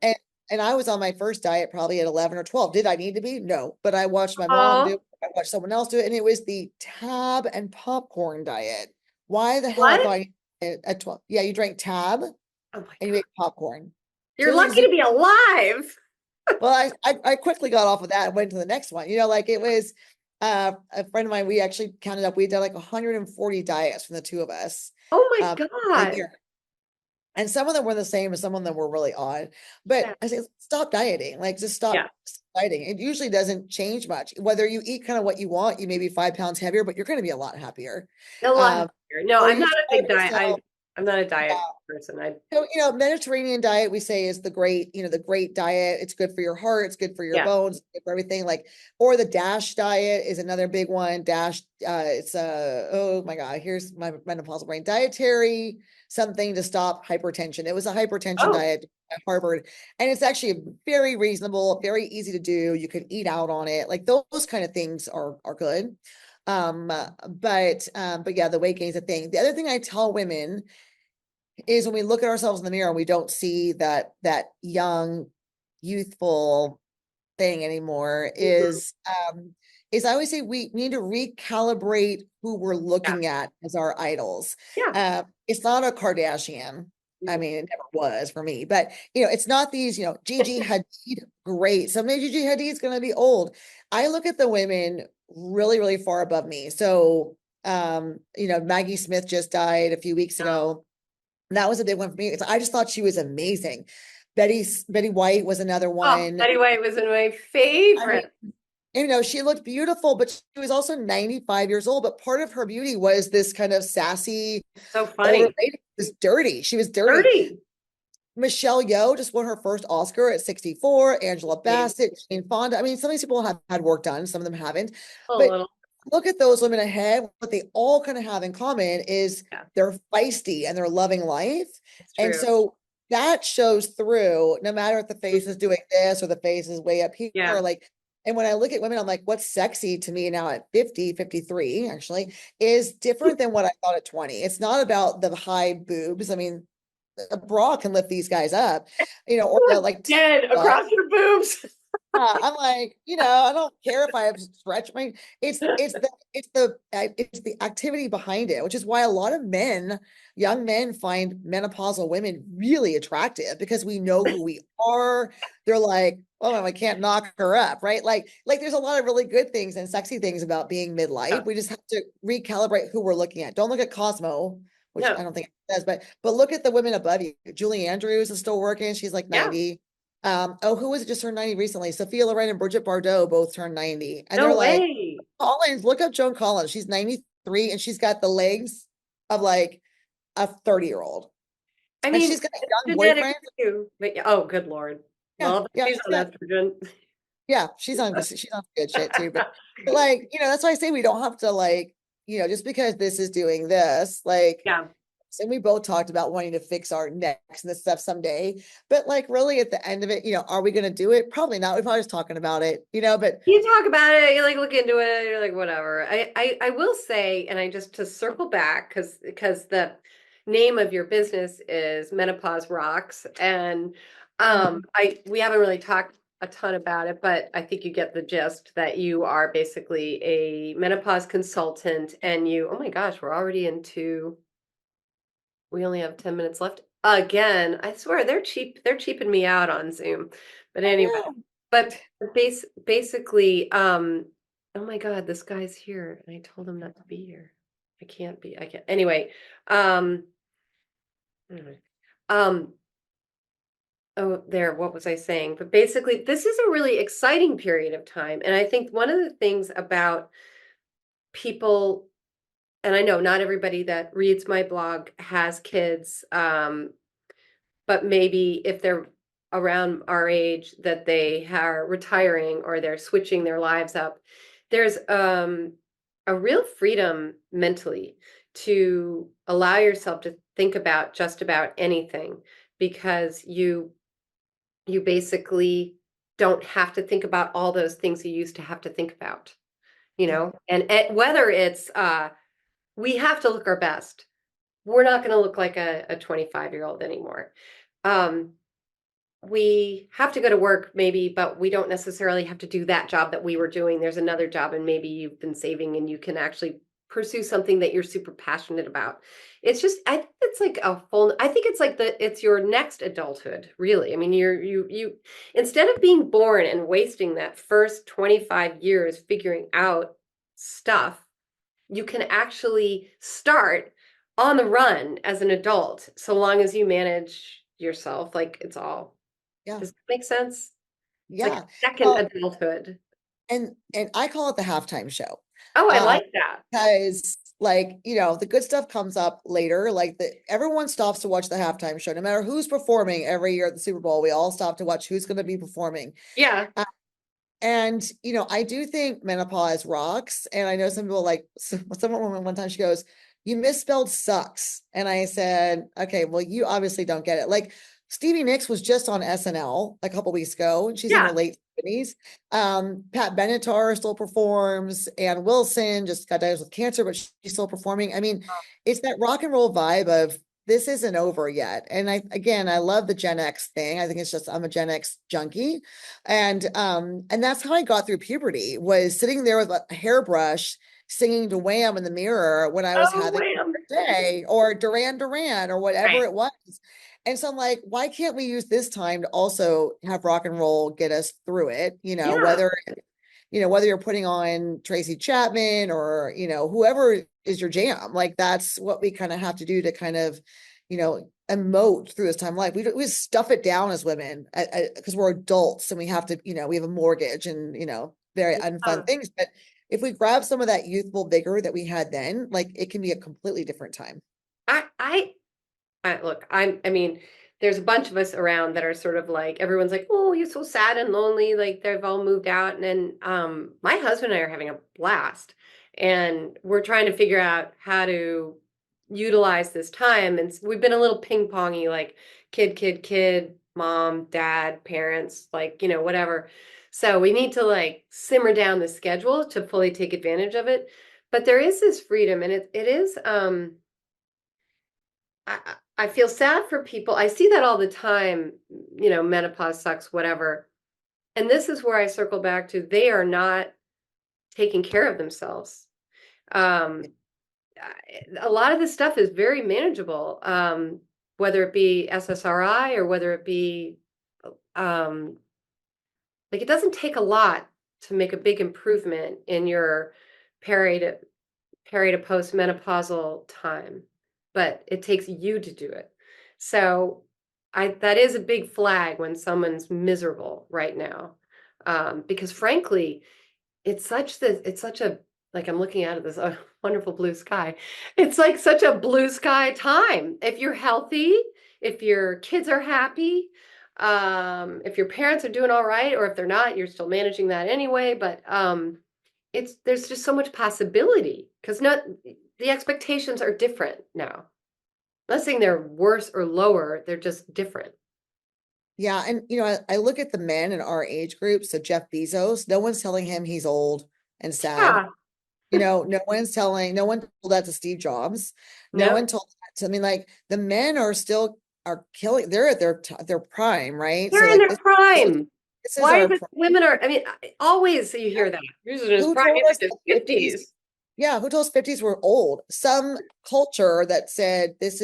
And I was on my first diet probably at 11 or 12. Did I need to be? No, but I watched my mom do Oh, it. I watched someone else do it, and it was the tab and popcorn diet. Why the hell do what? I need it at 12? Yeah, you drank tab and Oh my you God. ate popcorn. You're Two things. lucky to be alive. Well, I quickly got off of that and went to the next one. Like it was a friend of mine, we actually counted up, we did like 140 diets from the two of us Oh my a God. year. And some of them were the same and some of them were really odd. But Yeah. I say, stop dieting. Like just Yeah. stop dieting. It usually doesn't change much. Whether you eat kind of what you want, you may be 5 pounds heavier, but you're going to be a lot happier. A lot Um, happier. No, or I'm you not a starve big diet. yourself. I'm not a Yeah. diet person. So, Mediterranean diet, we say is the great diet. It's good for your heart. It's good for your Yeah. bones, good for everything. Or the DASH diet is another big one. DASH, it's oh my God, here's my menopausal brain. Dietary something to stop hypertension. It was a hypertension Oh, diet at Harvard. And it's actually very reasonable, very easy to do. You can eat out on it. Like those kind of things are good. But yeah, the weight gain is a thing. The other thing I tell women is when we look at ourselves in the mirror and we don't see that young, youthful thing anymore mhm. is I always say we need to recalibrate who we're Yeah. looking at as our idols. Yeah. It's not a Kardashian. I Mhm. mean, it never was for me, but it's not these, Gigi Hadid, great. Someday Gigi Hadid's gonna be old. I look at the women really, really far above me. So Maggie Smith just died a few weeks ago. That was a big one for me. I just thought she was amazing. Betty White was another Oh, one. anyway, it was in my I mean, favorite. she looked beautiful, but she was also 95 years old. But part of her beauty was this kind of sassy, So funny. overrated. She was dirty. She was dirty. 30. Michelle Yeoh just won her first Oscar at 64. Angela Amazing. Bassett, Jane Fonda. I mean, some of these people have had work done, some of them haven't. A But little. look at those women ahead. What they all kind of have in common is Yeah, they're feisty and they're loving life. it's And true. so that shows through no matter if the face is doing this or the face is way up here. Yeah. And when I look at women, I'm like, what's sexy to me now at 50, 53, actually, is different than what I thought at 20. It's not about the high boobs. I mean, a bra can lift these guys up, or the like Dead butt. across your boobs. I'm like, I don't care if I have stretch. I mean, it's the activity behind it, which is why a lot of young men find menopausal women really attractive because we know who we are. They're like, oh, I can't knock her up, right? Like there's a lot of really good things and sexy things about being Yeah. midlife. We just have to recalibrate who we're looking at. Don't look at Cosmo, which No. I don't think it does, but look at the women above you. Julie Andrews is still working. She's like Yeah. 90. Who was it just turned 90 recently? Sophia Loren and Bridget Bardot both turned 90. And they're No like, way. Collins, look up Joan Collins. She's 93 and she's got the legs of like a 30-year-old. I And mean, she's got a it's young genetic boyfriend. too. But oh, good Lord. Yeah, Well, yeah, she's on estrogen. she's on good shit too. But like, that's why I say we don't have to like, just because this is doing this, like Yeah. and we both talked about wanting to fix our necks and this stuff someday. But like really at the end of it, are we going to do it? Probably not. We're probably just talking about it, but You talk about it, you like look into it, you're like, whatever. I will say, and I just to circle back, because the name of your business is Menopause Rocks. And Mhm. we haven't really talked a ton about it, but I think you get the gist that you are basically a menopause consultant and oh my gosh, we're already into we only have 10 minutes left. Again, I swear they're cheap. They're cheaping me out on Zoom. But I anyway, know. but basically, oh my God, this guy's here. And I told him not to be here. I can't be. I can't. Anyway, um, anyway, um, oh, there, what was I saying? But basically, this is a really exciting period of time. And I think one of the things about people, and I know not everybody that reads my blog has kids, but maybe if they're around our age that they are retiring or they're switching their lives up, there's a real freedom mentally to allow yourself to think about just about anything because you basically don't have to think about all those things you used to have to think about, Yeah. and whether it's we have to look our best. We're not going to look like a 25-year-old anymore. Um, we have to go to work maybe, but we don't necessarily have to do that job that we were doing. There's another job and maybe you've been saving and you can actually pursue something that you're super passionate about. It's just, I think it's like a full, I think it's like it's your next adulthood, really. I mean, instead of being born and wasting that first 25 years figuring out stuff, you can actually start on the run as an adult, so long as you manage yourself. Like it's all, Yeah. does that make sense? It's like Yeah. a second Well, adulthood. and I call it the halftime show. Oh, I Uh, like that. because like, the good stuff comes up later. Like everyone stops to watch the halftime show, no matter who's performing every year at the Super Bowl. We all stop to watch who's going to be performing. Yeah. Uh, and I do think menopause rocks. And I know some people like someone one time she goes, "You misspelled sucks." And I said, "Okay, well, you obviously don't get it." Like Stevie Nicks was just on SNL a couple weeks ago, and she's in her Yeah. late 70s. Pat Benatar still performs. Ann Wilson just got diagnosed with cancer, but she's still performing. I mean, it's that rock and roll vibe of this isn't over yet. And I love the Gen X thing. I think it's just I'm a Gen X junkie. And that's how I got through puberty, was sitting there with a hairbrush singing to Wham in the mirror when I was Oh, having wham. a day, or Duran Duran or whatever Right. it was. And so I'm like, why can't we use this time to also have rock and roll get us through it? Yeah. Whether you're putting on Tracy Chapman or, whoever is your jam, like that's what we kind of have to do to kind of, emote through this time of life. We stuff it down as women because we're adults and we have to, we have a mortgage and, very unfun Yeah. things. But if we grab some of that youthful vigor that we had then, like it can be a completely different time. I, I, look, I mean, there's a bunch of us around that are sort of like, everyone's like, oh, you're so sad and lonely. Like they've all moved out. And then, my husband and I are having a blast and we're trying to figure out how to utilize this time. And we've been a little ping pongy, like kid, mom, dad, parents, like, whatever. So we need to like simmer down the schedule to fully take advantage of it. But there is this freedom and it is, I feel sad for people. I see that all the time, menopause sucks, whatever. And this is where I circle back to they are not taking care of themselves. Um, a lot of this stuff is very manageable, whether it be SSRI or whether it be, um, like it doesn't take a lot to make a big improvement in your peri to postmenopausal time, but it takes you to do it. So that is a big flag when someone's miserable right now. Because frankly, it's such a, like I'm looking out of this wonderful blue sky. It's like such a blue sky time. If you're healthy, if your kids are happy, if your parents are doing all right, or if they're not, you're still managing that anyway. But there's just so much possibility because not the expectations are different now. I'm not saying they're worse or lower, they're just different. Yeah. And, I look at the men in our age group. So Jeff Bezos, no one's telling him he's old and sad. Yeah. No one told that to Steve Jobs. No No, one told that to, I mean, like the men are killing, they're at their prime, right? So they're in like their prime. this is Why our is it prime. women are, I mean, always you hear that. He's in his Who prime, told he's us in that his 50s? 50s. Yeah, who told us 50s were old? Some culture that said this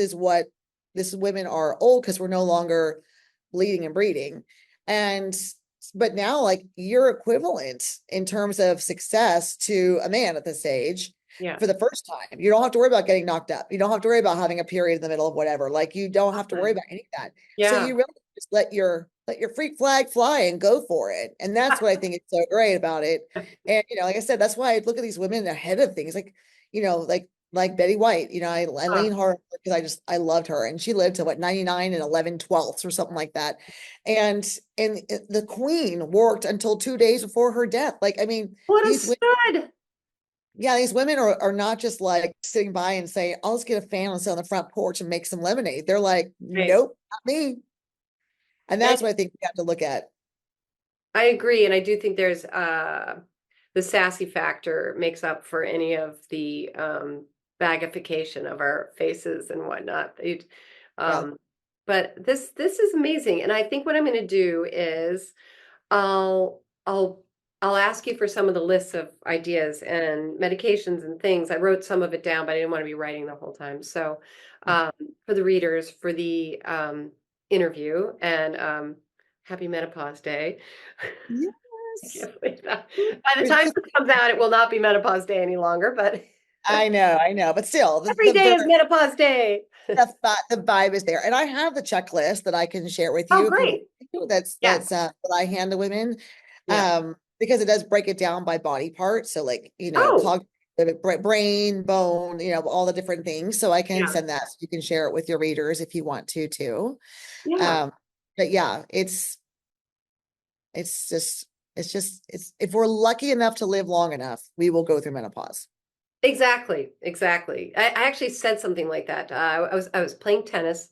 women are old because we're no longer bleeding and breeding. And but now like you're equivalent in terms of success to a man at this age Yeah. for the first time. You don't have to worry about getting knocked up. You don't have to worry about having a period in the middle of whatever. Like you don't have to worry about any of that. So Yeah. you really just let your freak flag fly and go for it. And that's what I think is so great about it. And like I said, that's why I look at these women ahead of things, like like Betty White. I Uh, lean hard because I loved her, and she lived to what 99 and 11/12 or something like that. And the Queen worked until 2 days before her death. Like I mean, what a these women, stud. yeah, these women are not just like sitting by and saying, "I'll just get a fan and sit on the front porch and make some lemonade." They're like, Right. "Nope, not me." And And that's what I think we have to look at. I agree. And I do think there's the sassy factor makes up for any of the bagification of our faces and whatnot. Yeah. Um, but this is amazing. And I think what I'm going to do is I'll I'll I'll ask you for some of the lists of ideas and medications and things. I wrote some of it down, but I didn't want to be writing the whole time. So um, for the readers, for the interview, and happy Menopause Day. I Yes. can't believe that. By the time it comes out, it will not be Menopause Day any longer, but I know, but still, every day is Menopause Day. the vibe is there. And I have the checklist that I can share with Oh, you if you want great. to. Yes. That I hand to women. Yeah. Because it does break it down by body part. So like, Oh, cognitive, brain, bone, all the different things. So I can yeah. send that so you can share it with your readers if you want to too. Yeah. Um, but yeah, it's just it's if we're lucky enough to live long enough, we will go through menopause. Exactly. Exactly. I actually said something like that. I was playing tennis,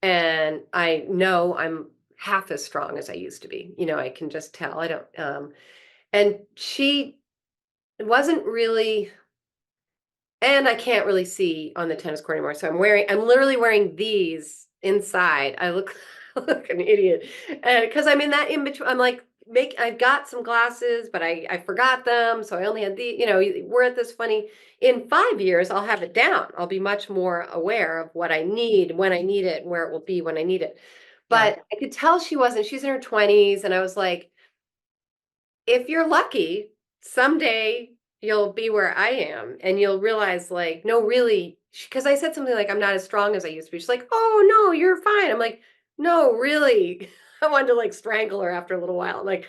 and I know I'm half as strong as I used to be. I can just tell. I don't. And she wasn't really. And I can't really see on the tennis court anymore. So I'm literally wearing these inside. I look, look an idiot. And because I'm in that in between, I'm like, I've got some glasses, but I forgot them. So I only had we're at this funny, in 5 years, I'll have it down. I'll be much more aware of what I need, when I need it, and where it will be when I need it. Yeah. But I could tell she wasn't, she's in her 20s. And I was like, if you're lucky, someday you'll be where I am and you'll realize, like, no, really, because I said something like, I'm not as strong as I used to be. She's like, oh, no, you're fine. I'm like, no, really. I wanted to like strangle her after a little while. I'm like,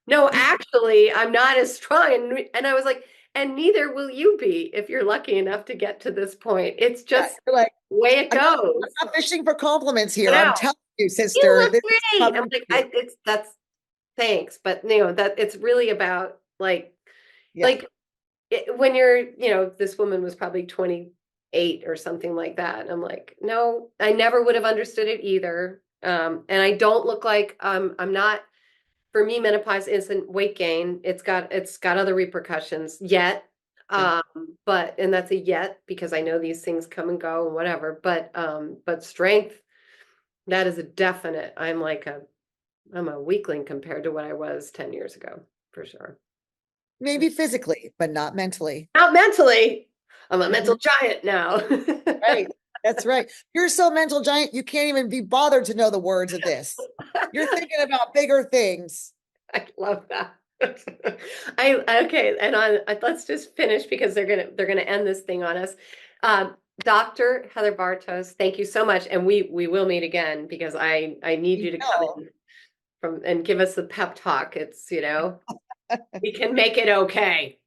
no, actually, I'm not as strong. And I was like, and neither will you be if you're lucky enough to get to this point. It's Yeah. just You're like, the way it I'm goes. not fishing for compliments I here. I'm know. telling you, You sister, look this is great. I'm coming like, true. that's thanks. But that it's really about Yeah. like when you're, this woman was probably 28 or something like that. I'm like, no, I never would have understood it either. And I don't look like I'm not. For me, menopause isn't weight gain. It's got other repercussions yet. Yeah. Um, but and that's a yet because I know these things come and go and whatever. But strength, that is a definite. I'm a weakling compared to what I was 10 years ago, for sure. Maybe physically, but not mentally. Not mentally. I'm a mental Mhm. giant now. Right. That's right. You're so mental giant, you can't even be bothered to know the words of this. You're thinking about bigger things. I love that. Okay, and let's just finish because they're gonna end this thing on us. Dr. Heather Bartos, thank you so much, and we will meet again because I need You you to come know, in from and give us the pep talk. It's we can make it okay.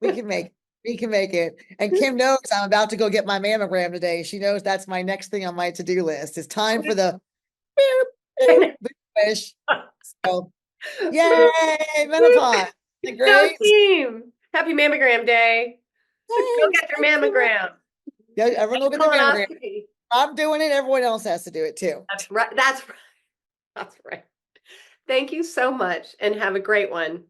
we can make we can make it. And Kim knows I'm about to go get my mammogram today. She knows that's my next thing on my to-do list. It's time for the boop, boop, boop wish. So yay, menopause. Isn't it Go great? team! Happy Mammogram Day. Go Thanks. get your Thanks so much. mammogram. Yeah, everyone go get their mammogram. Colonoscopy. I'm doing it. Everyone else has to do it too. That's right. That's right. That's right. Thank you so much and have a great one.